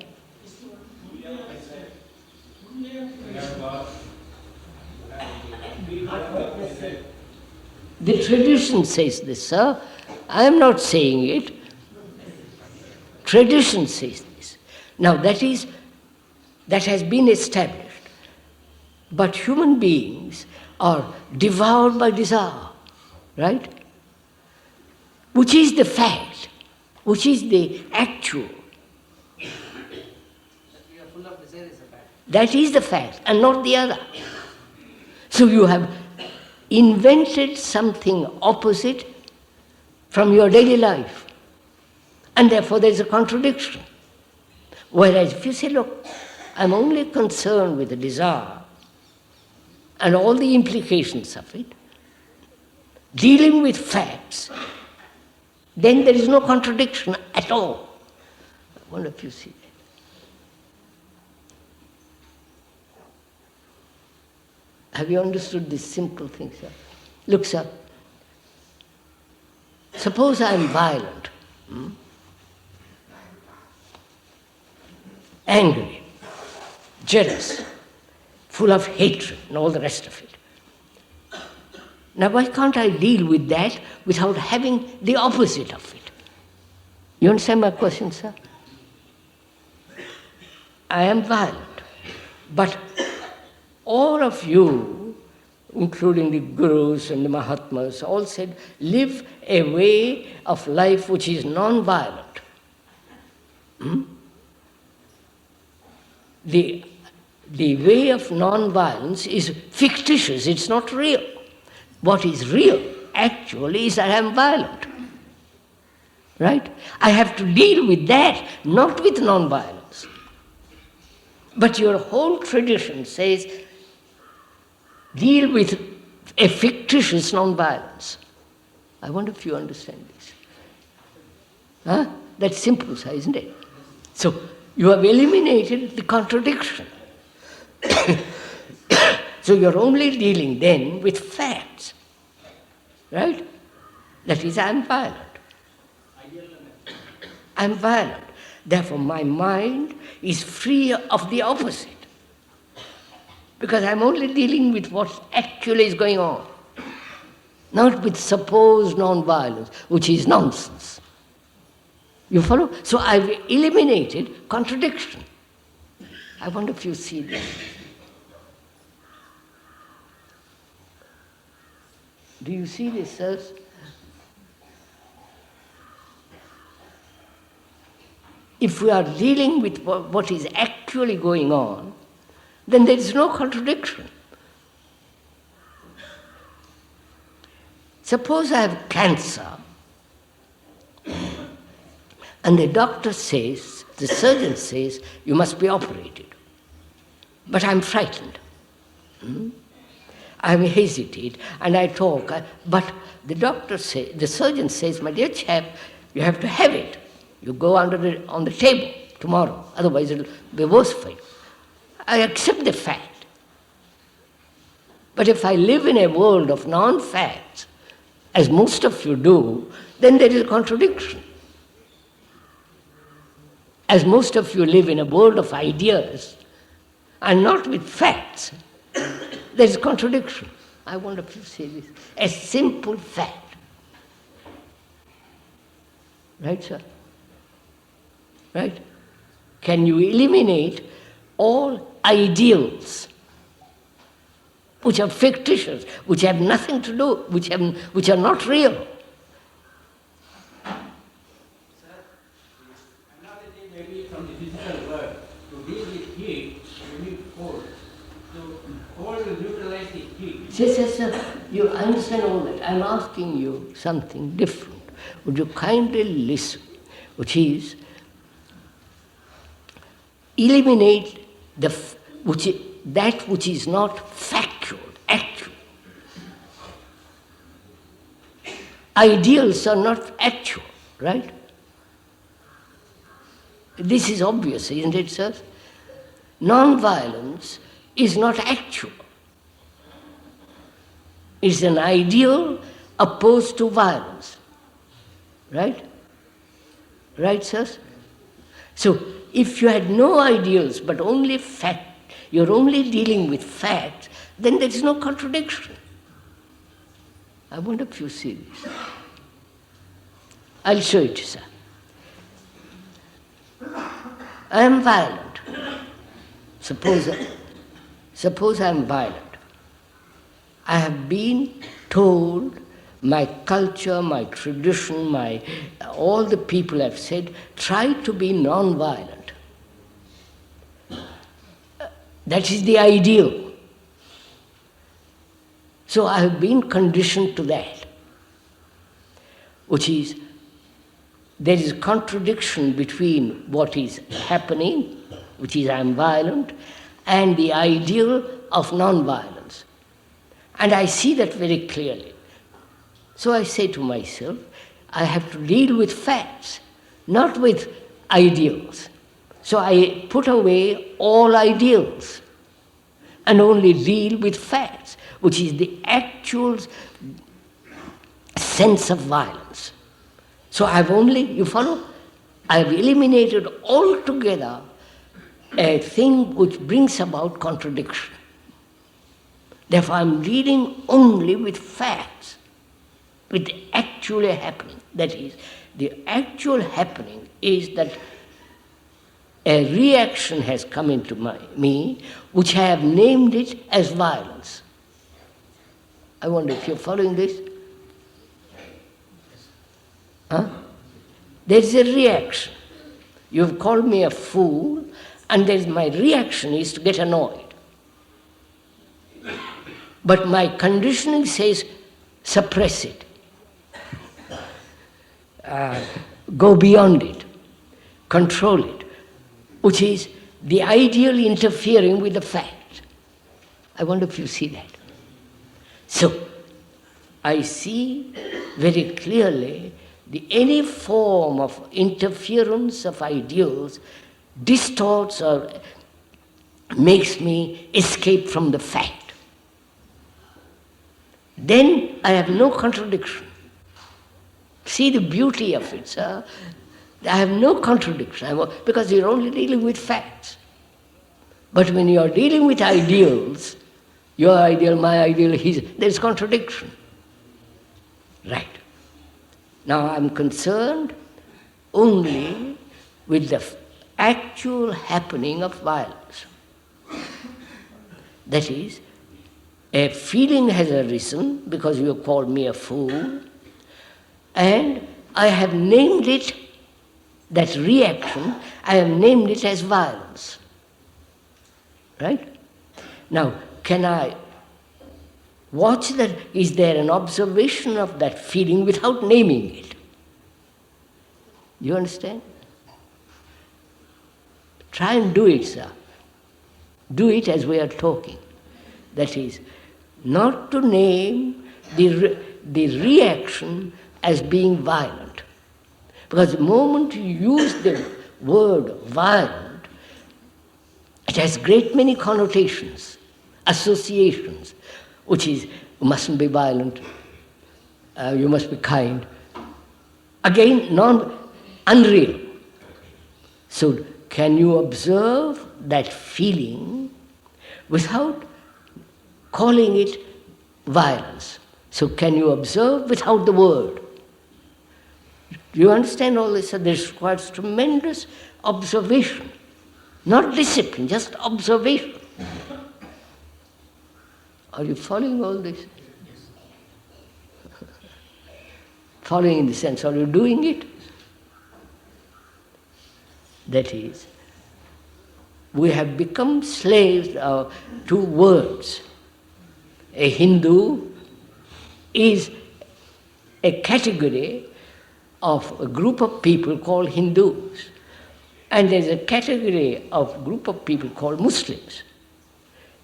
S2: The tradition says this, sir. I am not saying it. Tradition says this. Now that has been established. But human beings are devoured by desire, right? Which is the fact, which is the actual.
S11: We are full of desire is a fact.
S2: That is the fact, and not the other. So you have invented something opposite from your daily life. And therefore there is a contradiction. Whereas if you say, look, I'm only concerned with the desire and all the implications of it, dealing with facts, then there is no contradiction at all. I wonder if you see that. Have you understood this simple thing, sir? Look, sir, suppose I am violent, angry, jealous, full of hatred and all the rest of it. Now why can't I deal with that without having the opposite of it? You understand my question, sir? I am violent, but all of you, including the gurus and the Mahatmas, all said, live a way of life which is non-violent. The way of non-violence is fictitious, it's not real. What is real, actually, is that I am violent. Right? I have to deal with that, not with non-violence. But your whole tradition says, deal with a fictitious non-violence. I wonder if you understand this. Huh? That's simple, sir, isn't it? So, you have eliminated the contradiction. So you're only dealing then with facts. Right? That is, I'm violent. I'm violent. Therefore, my mind is free of the opposite. Because I'm only dealing with what actually is going on. Not with supposed non-violence, which is nonsense. You follow? So I've eliminated contradiction. I wonder if you see this. Do you see this, sirs? If we are dealing with what is actually going on, then there is no contradiction. Suppose I have cancer, and the doctor says, the surgeon says, you must be operated. But I'm frightened. I hesitate, and I talk, but the surgeon says, my dear chap, you have to have it. You go on the table tomorrow, otherwise it will be worse for you. I accept the fact. But if I live in a world of non-facts, as most of you do, then there is a contradiction. As most of you live in a world of ideas, and not with facts, there is contradiction. I wonder if you see this. A simple fact. Right, sir? Right? Can you eliminate all ideals which are fictitious, which have nothing to do, which are not real?
S14: Another thing maybe from the physical world, to deal with heat, you need cold. So cold will neutralize the heat.
S2: Yes, sir. You understand all that. I'm asking you something different. Would you kindly listen? Which is, eliminate that which is not factual, actual. Ideals are not actual, right? This is obvious, isn't it, sir? Non-violence is not actual. It's an ideal opposed to violence. Right? Right, sir? So, if you had no ideals but only fact, you're only dealing with facts, then there is no contradiction. I wonder if you see this. I'll show it, sir. I am violent. Suppose I am violent. I have been told, my culture, my tradition, all the people have said, try to be non-violent. That is the ideal. So I have been conditioned to that, which is there is contradiction between what is happening, which is I am violent, and the ideal of non-violence. And I see that very clearly. So I say to myself, I have to deal with facts, not with ideals. So I put away all ideals and only deal with facts, which is the actual sense of violence. So I've only, you follow? I've eliminated altogether a thing which brings about contradiction. Therefore I'm dealing only with facts, with the actually happening. That is, the actual happening is that a reaction has come into me, which I have named it as violence. I wonder if you're following this? Huh? There's a reaction. You've called me a fool, and my reaction is to get annoyed. But my conditioning says, suppress it. Go beyond it. Control it. Which is the ideal interfering with the fact. I wonder if you see that. So, I see very clearly any form of interference of ideals distorts or makes me escape from the fact. Then I have no contradiction. See the beauty of it, sir. I have no contradiction, because you're only dealing with facts. But when you're dealing with ideals, your ideal, my ideal, there's contradiction. Right. Now I'm concerned only with the actual happening of violence. That is, a feeling has arisen because you have called me a fool, and I have named it, that reaction, I have named it as violence. Right? Now, can I watch that? Is there an observation of that feeling without naming it? You understand? Try and do it, sir. Do it as we are talking. That is, not to name the reaction as being violent. Because the moment you use the word violent, it has great many connotations, associations, which is, you mustn't be violent, you must be kind. Again, unreal. So, can you observe that feeling without calling it violence? So, can you observe without the word? Do you understand all this? This requires tremendous observation. Not discipline, just observation. Are you following all this? Following in the sense, are you doing it? That is, we have become slaves to words. A Hindu is a category of a group of people called Hindus. And there's a category of group of people called Muslims.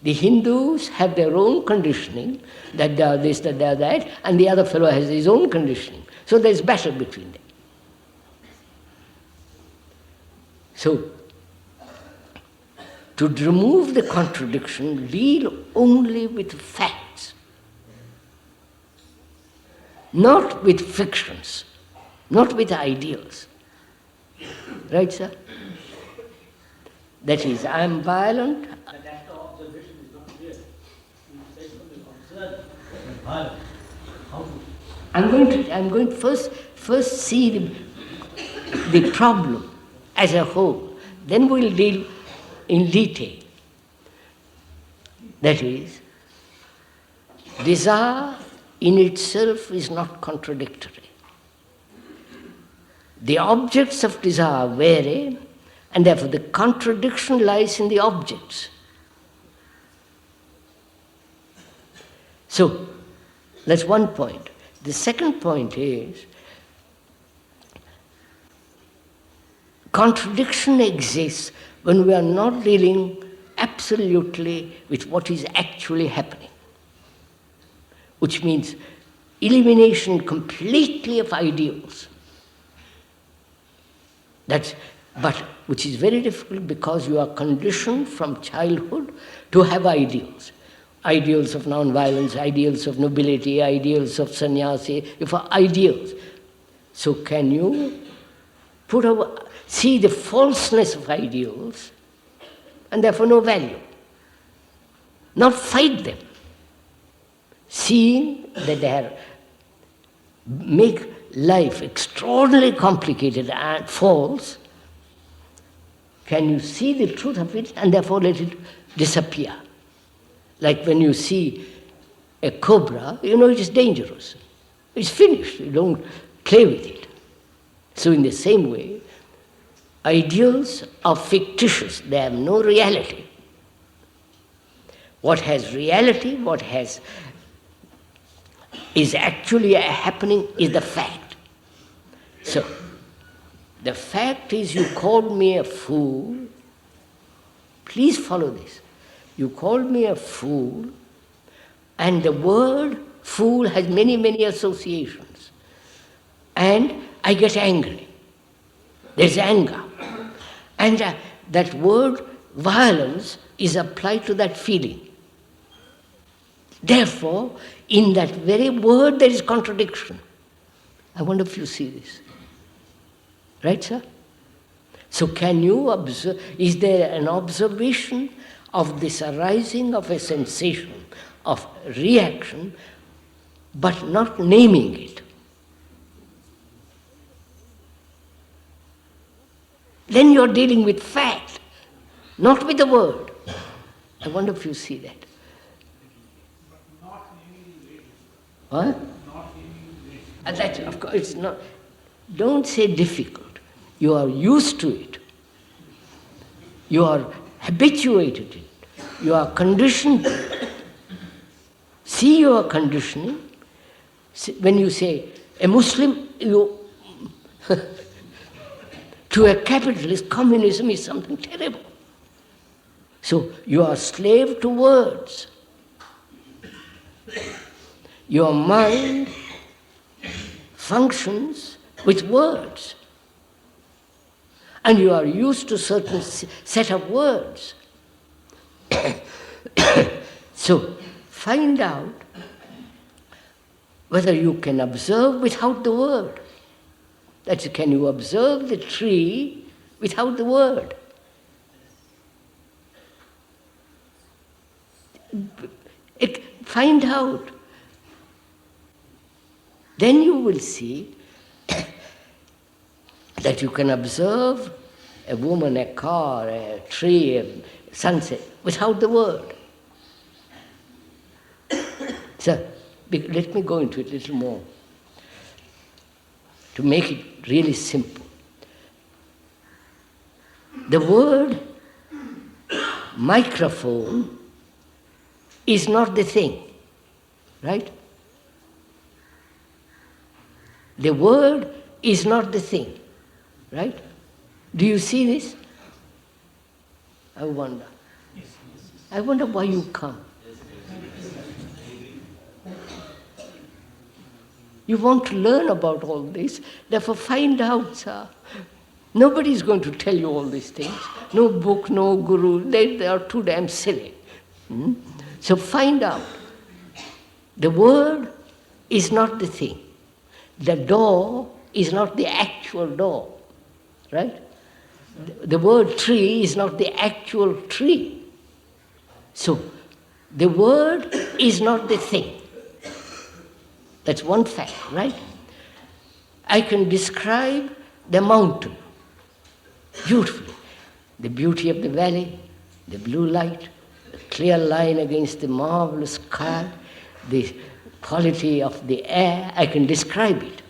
S2: The Hindus have their own conditioning, that they are this, that they are that, and the other fellow has his own conditioning. So there's battle between them. So, to remove the contradiction, deal only with facts, not with fictions, not with ideals. Right, sir? That is, I am violent.
S14: That act of observation is not clear. You say something observed, but violent. How to?
S2: I'm going to first see the problem as a whole. Then we'll deal in detail. That is, desire in itself is not contradictory. The objects of desire vary, and therefore the contradiction lies in the objects. So, that's one point. The second point is, contradiction exists when we are not dealing absolutely with what is actually happening, which means elimination completely of ideals. But which is very difficult because you are conditioned from childhood to have ideals. Ideals of non-violence, ideals of nobility, ideals of sannyasi, ideals. So can you see the falseness of ideals and therefore no value? Not fight them. Seeing that they make life extraordinarily complicated and false, can you see the truth of it and therefore let it disappear? Like when you see a cobra, you know it is dangerous. It's finished, you don't play with it. So in the same way, ideals are fictitious, they have no reality. What has reality, is actually happening is the fact. So, the fact is you called me a fool. Please follow this. You called me a fool, and the word fool has many, many associations. And I get angry. There's anger. And that word violence is applied to that feeling. Therefore, in that very word there is contradiction. I wonder if you see this. Right, sir? So can you observe, is there an observation of this arising of a sensation, of reaction, but not naming it? Then you're dealing with fact, not with the word. I wonder if you see that. What? That, of course, it's not. Don't say difficult. You are used to it. You are habituated to it. You are conditioned to it. See your conditioning. When you say a Muslim, you to a capitalist, communism is something terrible. So you are slave to words. Your mind functions with words. And you are used to certain set of words. So find out whether you can observe without the word. That's, can you observe the tree without the word? Find out. Then you will see that you can observe a woman, a car, a tree, a sunset, without the word. So, let me go into it a little more to make it really simple. The word microphone is not the thing, right? The word is not the thing, right? Do you see this? I wonder. I wonder why you come. You want to learn about all this, therefore find out, sir. Nobody is going to tell you all these things. No book, no guru, they are too damn silly. So find out. The word is not the thing. The door is not the actual door, right? The word tree is not the actual tree. So, the word is not the thing. That's one fact, right? I can describe the mountain beautifully. The beauty of the valley, the blue light, the clear line against the marvelous sky, the quality of the air, I can describe it.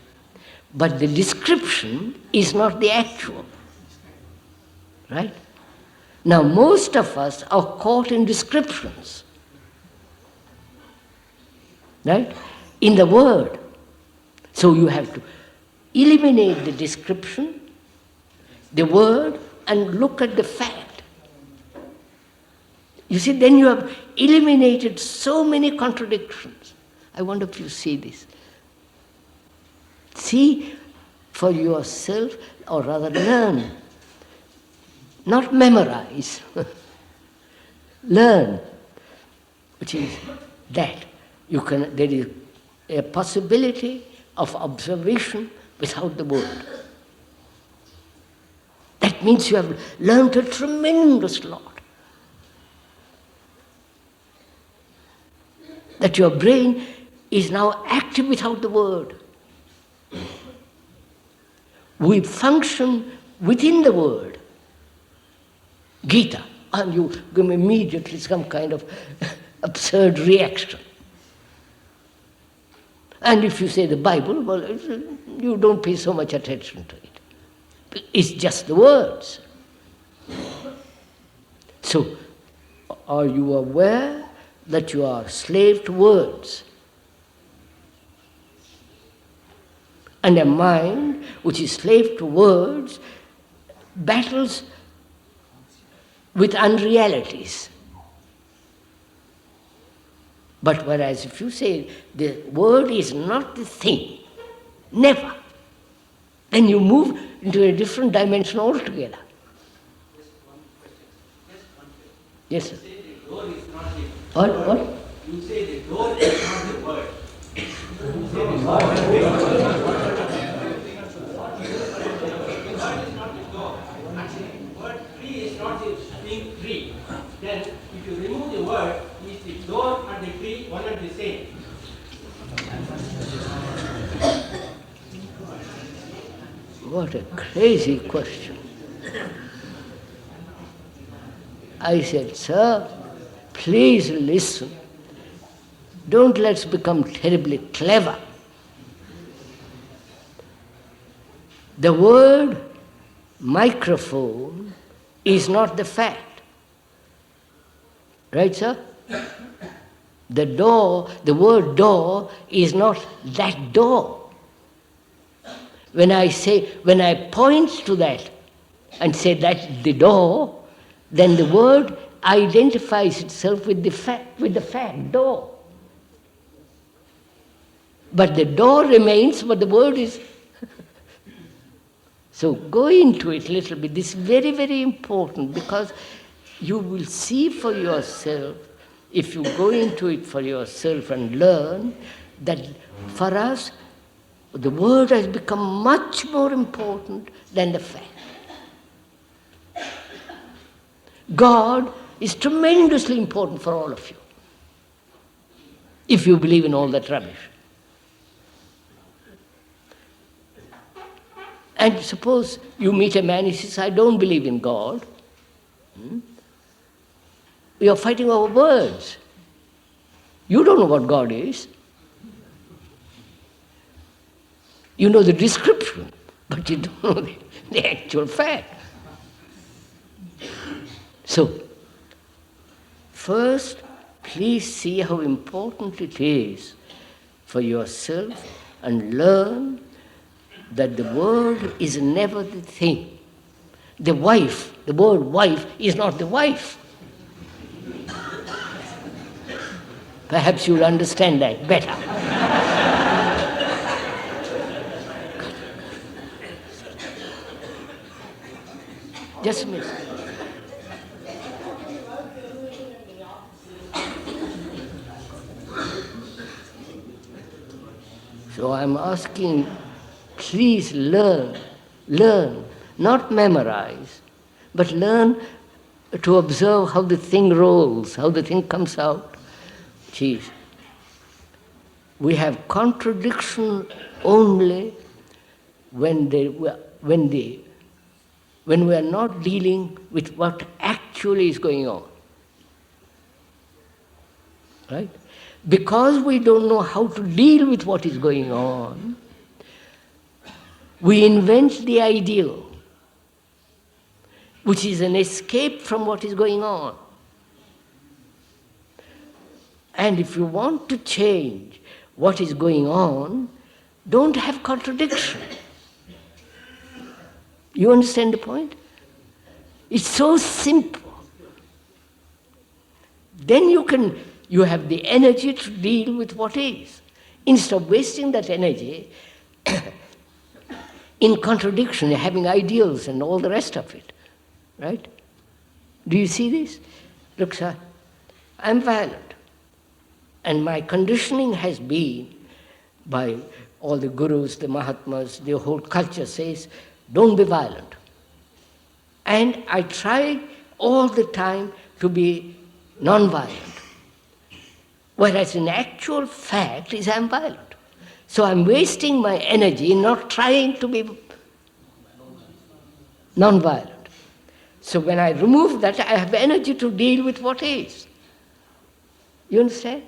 S2: But the description is not the actual. Right? Now, most of us are caught in descriptions. Right? In the word. So you have to eliminate the description, the word and look at the fact. You see, then you have eliminated so many contradictions. I wonder if you see this. See for yourself, or rather learn. Not memorize. Learn. Which is that there is a possibility of observation without the word. That means you have learned a tremendous lot. That your brain is now active without the word. We function within the word. Gita, and you give immediately some kind of absurd reaction. And if you say the Bible, well, you don't pay so much attention to it. It's just the words. So, are you aware that you are slave to words? And a mind which is slave to words battles with unrealities. But whereas if you say the word is not the thing, never, then you move into a different dimension altogether. Yes, sir. What?
S15: You say the door is not the word. Word tree is not the thing tree. Then if you remove the word, is the door and the tree one and the same?
S2: What a crazy question. I said, sir, please listen. Don't let's become terribly clever. The word microphone is not the fact. Right, sir? The door, the word door is not that door. When I point to that and say that's the door, then the word identifies itself with the fact, door. But the door remains, but the word is. So go into it a little bit. This is very, very important because you will see for yourself, if you go into it for yourself and learn, that for us, the word has become much more important than the fact. God is tremendously important for all of you, if you believe in all that rubbish. And suppose you meet a man, he says, I don't believe in God. We are fighting over words. You don't know what God is. You know the description, but you don't know the actual fact. So, first, please see how important it is for yourself and learn that the word is never the thing. The word wife is not the wife. Perhaps you'll understand that better. Just a minute. So I'm asking, please learn, not memorize, but learn to observe how the thing rolls, how the thing comes out. Geez, we have contradiction only when we are not dealing with what actually is going on. Right? Because we don't know how to deal with what is going on, we invent the ideal, which is an escape from what is going on. And if you want to change what is going on, don't have contradiction. You understand the point? It's so simple. Then you have the energy to deal with what is. Instead of wasting that energy in contradiction, having ideals and all the rest of it. Right? Do you see this? Look, sir, I'm violent. And my conditioning has been by all the gurus, the Mahatmas, the whole culture says, don't be violent. And I try all the time to be non-violent. Whereas in actual fact is I'm violent. So I'm wasting my energy not trying to be non-violent. So when I remove that, I have energy to deal with what is. You understand?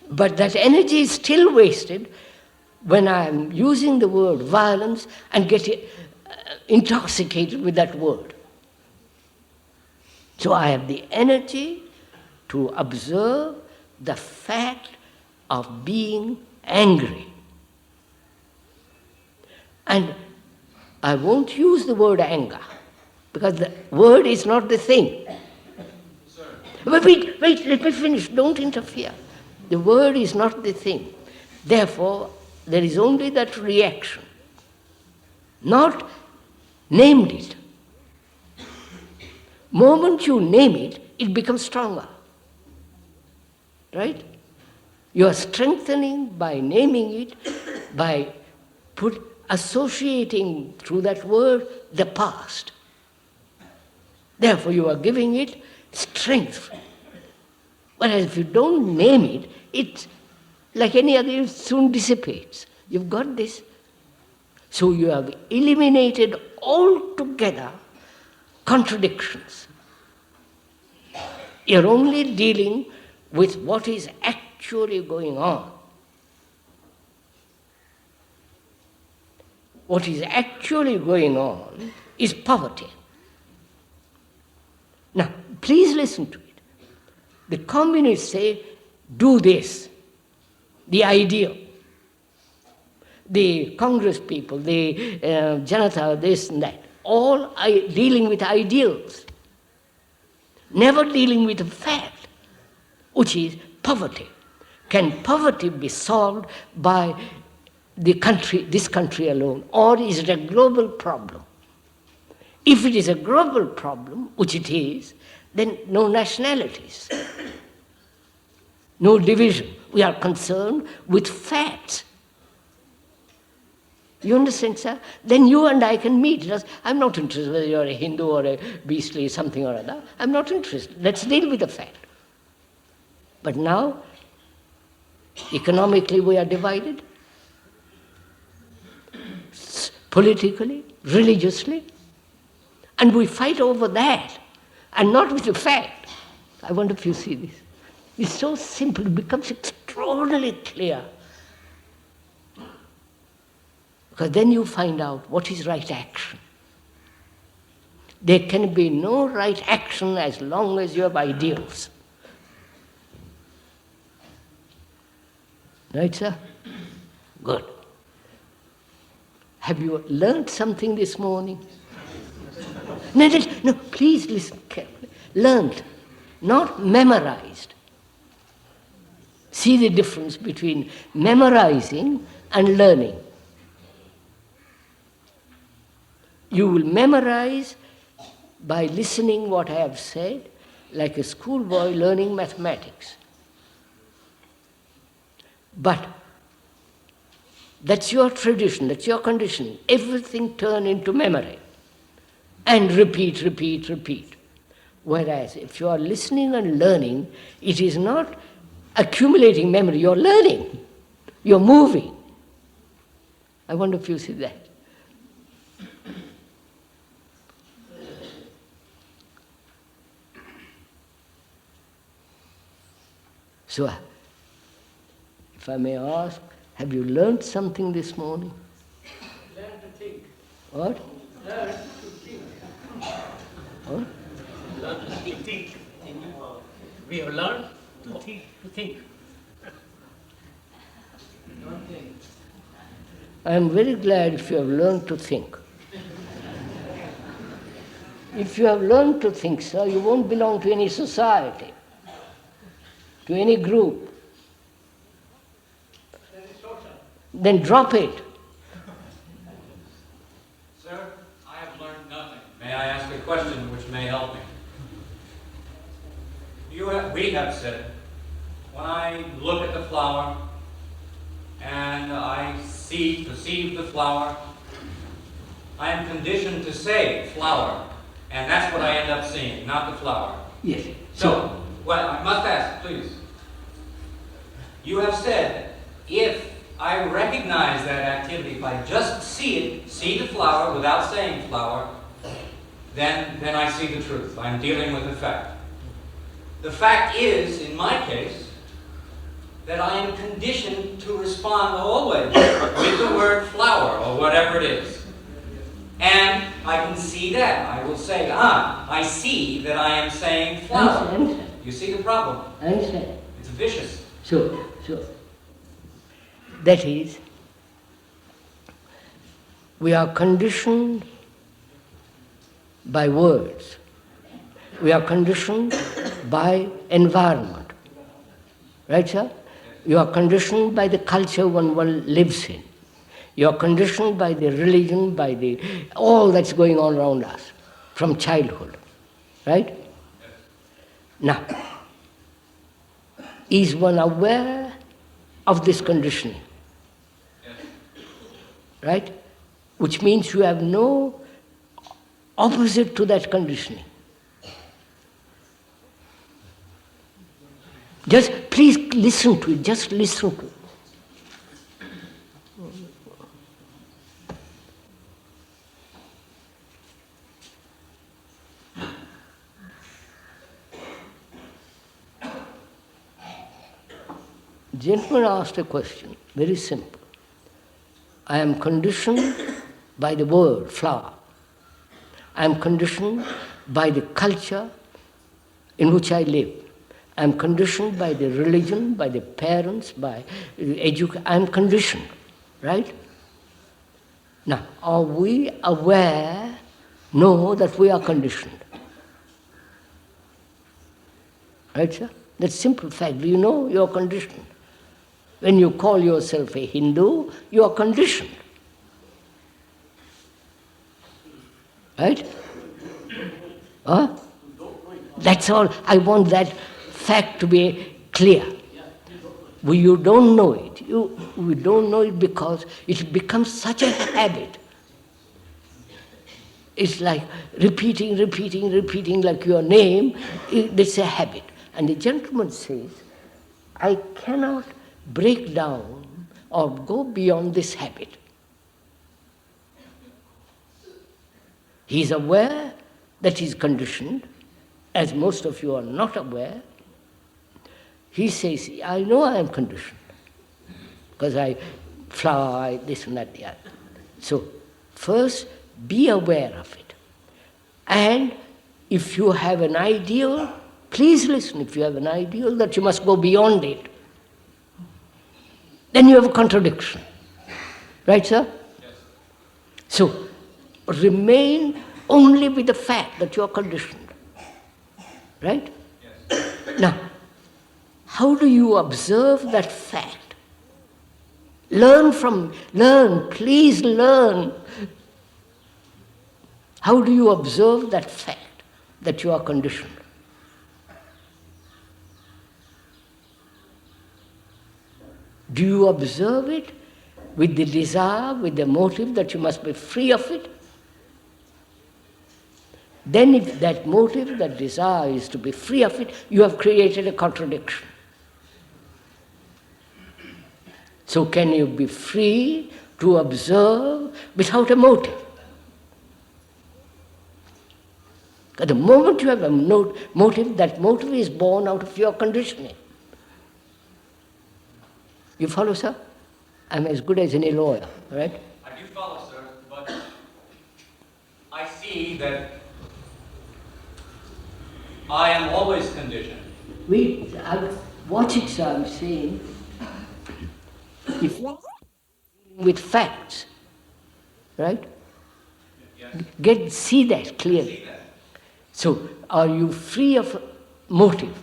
S2: But that energy is still wasted when I am using the word violence and get intoxicated with that word. So I have the energy to observe the fact of being angry. And I won't use the word anger, because the word is not the thing. But wait, let me finish. Don't interfere. The word is not the thing. Therefore, there is only that reaction. Not named it. Moment you name it, it becomes stronger. Right? You are strengthening by naming it, by associating through that word the past. Therefore, you are giving it strength. Whereas if you don't name it, it's like any other, it soon dissipates. You've got this. So you have eliminated altogether contradictions. You're only dealing with what is actually going on. What is actually going on is poverty. Now, please listen to it. The communists say, do this, the ideal. The Congress people, the Janata, this and that, all dealing with ideals, never dealing with the fact, which is poverty. Can poverty be solved by this country alone, or is it a global problem? If it is a global problem, which it is, then no nationalities, no division. We are concerned with facts. You understand, sir? Then you and I can meet. I'm not interested whether you're a Hindu or a beastly something or other. I'm not interested. Let's deal with the fact. But now, economically we are divided, politically, religiously, and we fight over that, and not with the fact. I wonder if you see this. It's so simple, it becomes extraordinarily clear. Because then you find out what is right action. There can be no right action as long as you have ideals. Right, sir? Good. Have you learned something this morning? No, please listen carefully. Learned, not memorized. See the difference between memorizing and learning. You will memorize by listening what I have said, like a schoolboy learning mathematics. But that's your tradition, that's your conditioning. Everything turn into memory. And repeat. Whereas if you are listening and learning, it is not accumulating memory, you're learning. You're moving. I wonder if you see that. So, if I may ask, have you learned something this morning?
S16: Learn to think.
S2: What?
S16: Learn to think.
S2: What?
S14: Learn to think. We have learned to think.
S16: Don't think.
S2: I am very glad if you have learned to think. If you have learned to think so, you won't belong to any society, to any group. Then drop it.
S6: Sir, I have learned nothing. May I ask a question which may help me? We have said, when I look at the flower and I perceive the flower, I am conditioned to say flower, and that's what I end up seeing, not the flower.
S2: Yes.
S6: So, well, I must ask, please. You have said, if I recognize that activity, if I just see it, see the flower without saying flower, then I see the truth. I'm dealing with the fact. The fact is, in my case, that I am conditioned to respond always with the word flower or whatever it is. And I can see that. I will say, I see that I am saying flower.
S2: I understand.
S6: You see the problem?
S2: I understand.
S6: It's vicious.
S2: So, that is, we are conditioned by words. We are conditioned by environment. Right, sir? You are conditioned by the culture one lives in. You are conditioned by the religion, by all that's going on around us from childhood. Right? Now, is one aware of this conditioning? Right? Which means you have no opposite to that conditioning. Just please listen to it, just listen to it. Gentleman asked a question, very simple. I am conditioned by the word flower. I am conditioned by the culture in which I live. I am conditioned by the religion, by the parents, by education. I am conditioned, right? Now, are we aware? No, that we are conditioned. Right, sir? That's simple fact. Do you know you are conditioned? When you call yourself a Hindu, you are conditioned. Right? Huh? That's all. I want that fact to be clear. You don't know it. We don't know it because it becomes such a habit. It's like repeating like your name. It's a habit. And the gentleman says, I cannot break down or go beyond this habit. He is aware that he is conditioned, as most of you are not aware. He says, I know I am conditioned, because I fly, this and that, the other. So, first, be aware of it. And if you have an ideal, please listen, if you have an ideal that you must go beyond it, then you have a contradiction. Right, sir? Yes. So, remain only with the fact that you are conditioned. Right? Yes. Now, how do you observe that fact? Learn, please learn. How do you observe that fact that you are conditioned? Do you observe it with the desire, with the motive that you must be free of it? Then if that motive, that desire is to be free of it, you have created a contradiction. So can you be free to observe without a motive? At the moment you have a motive, that motive is born out of your conditioning. You follow, sir? I'm as good as any lawyer, right?
S6: I do follow, sir, but I see that I am always conditioned.
S2: Watch it, sir, I'm saying. If with facts, right? Yes. See that clearly. So, are you free of motive?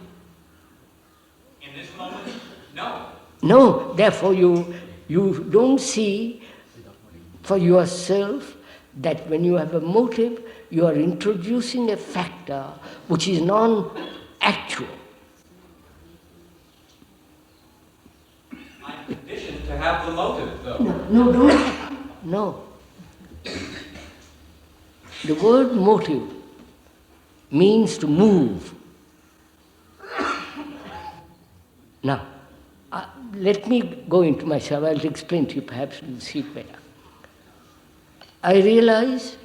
S6: In this moment, no.
S2: No, therefore you don't see for yourself that when you have a motive, you are introducing a factor which is non-actual.
S6: I'm conditioned to have the motive, though.
S2: No, don't. No. The word motive means to move. Now, let me go into myself. I'll explain to you, perhaps you'll see it better. I realize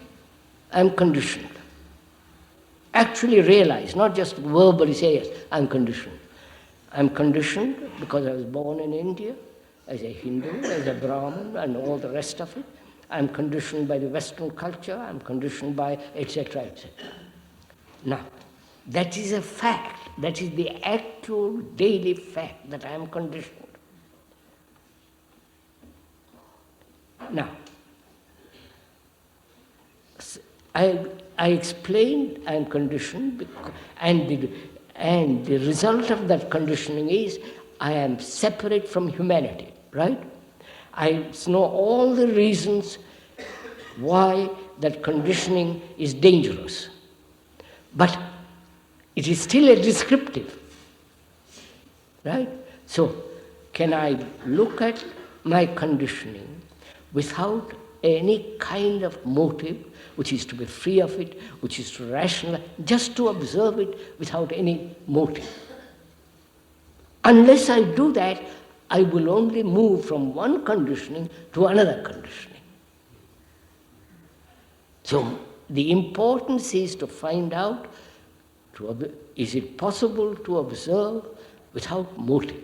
S2: I'm conditioned. Actually realize, not just verbally say, yes, I'm conditioned. I'm conditioned because I was born in India, as a Hindu, as a Brahmin, and all the rest of it. I'm conditioned by the Western culture, I'm conditioned by etc., etc. Now, that is a fact. That is the actual daily fact that I am conditioned. Now, I explained I am conditioned, and the result of that conditioning is I am separate from humanity, right? I know all the reasons why that conditioning is dangerous. But it is still a descriptive, right? So, can I look at my conditioning without any kind of motive, which is to be free of it, which is to rationalize, just to observe it without any motive? Unless I do that, I will only move from one conditioning to another conditioning. So, the importance is to find out, is it possible to observe without motive?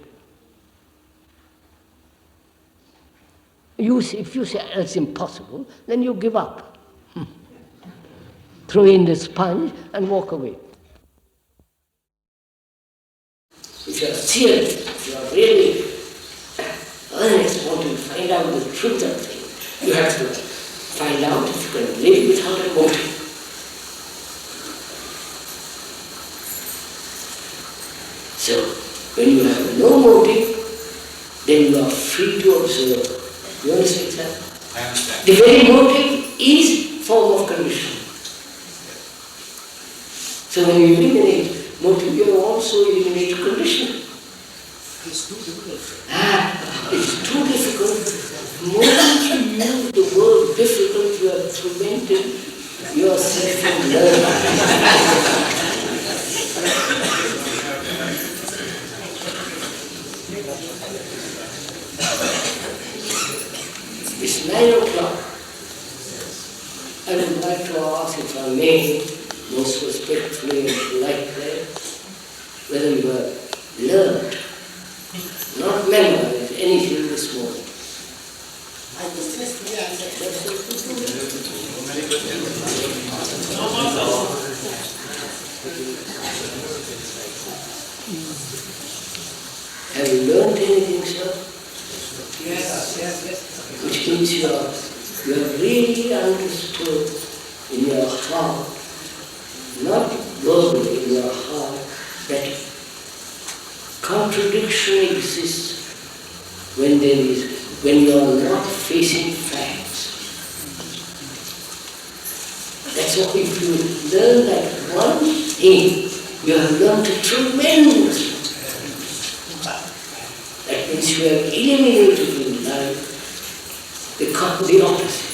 S2: If you say it's impossible, then you give up. Throw in the sponge and walk away. If you are serious, if you are really earnest, want to find out the truth of things, you have to find out if you can live without a motive. So, when you have no motive, then you are free to observe. You understand, sir?
S6: I understand.
S2: The very motive is form of conditioning. So when you eliminate motive, you also eliminate conditioning.
S14: It's too difficult, sir.
S2: It's too difficult. The moment you use the word difficult, you are preventing yourself from learning. It's 9 o'clock. I would like to ask, if I may, most respectfully and politely, whether you have learned, not memorized, anything this morning.
S14: My question is fully answered.
S2: Have you learned anything, sir?
S14: Yes.
S2: Which means you have really understood in your heart, not verbally, in your heart, that contradiction exists when you are not facing facts. That's why if you learn that one thing, you have learned a tremendous. That means you have eliminated in life the opposite.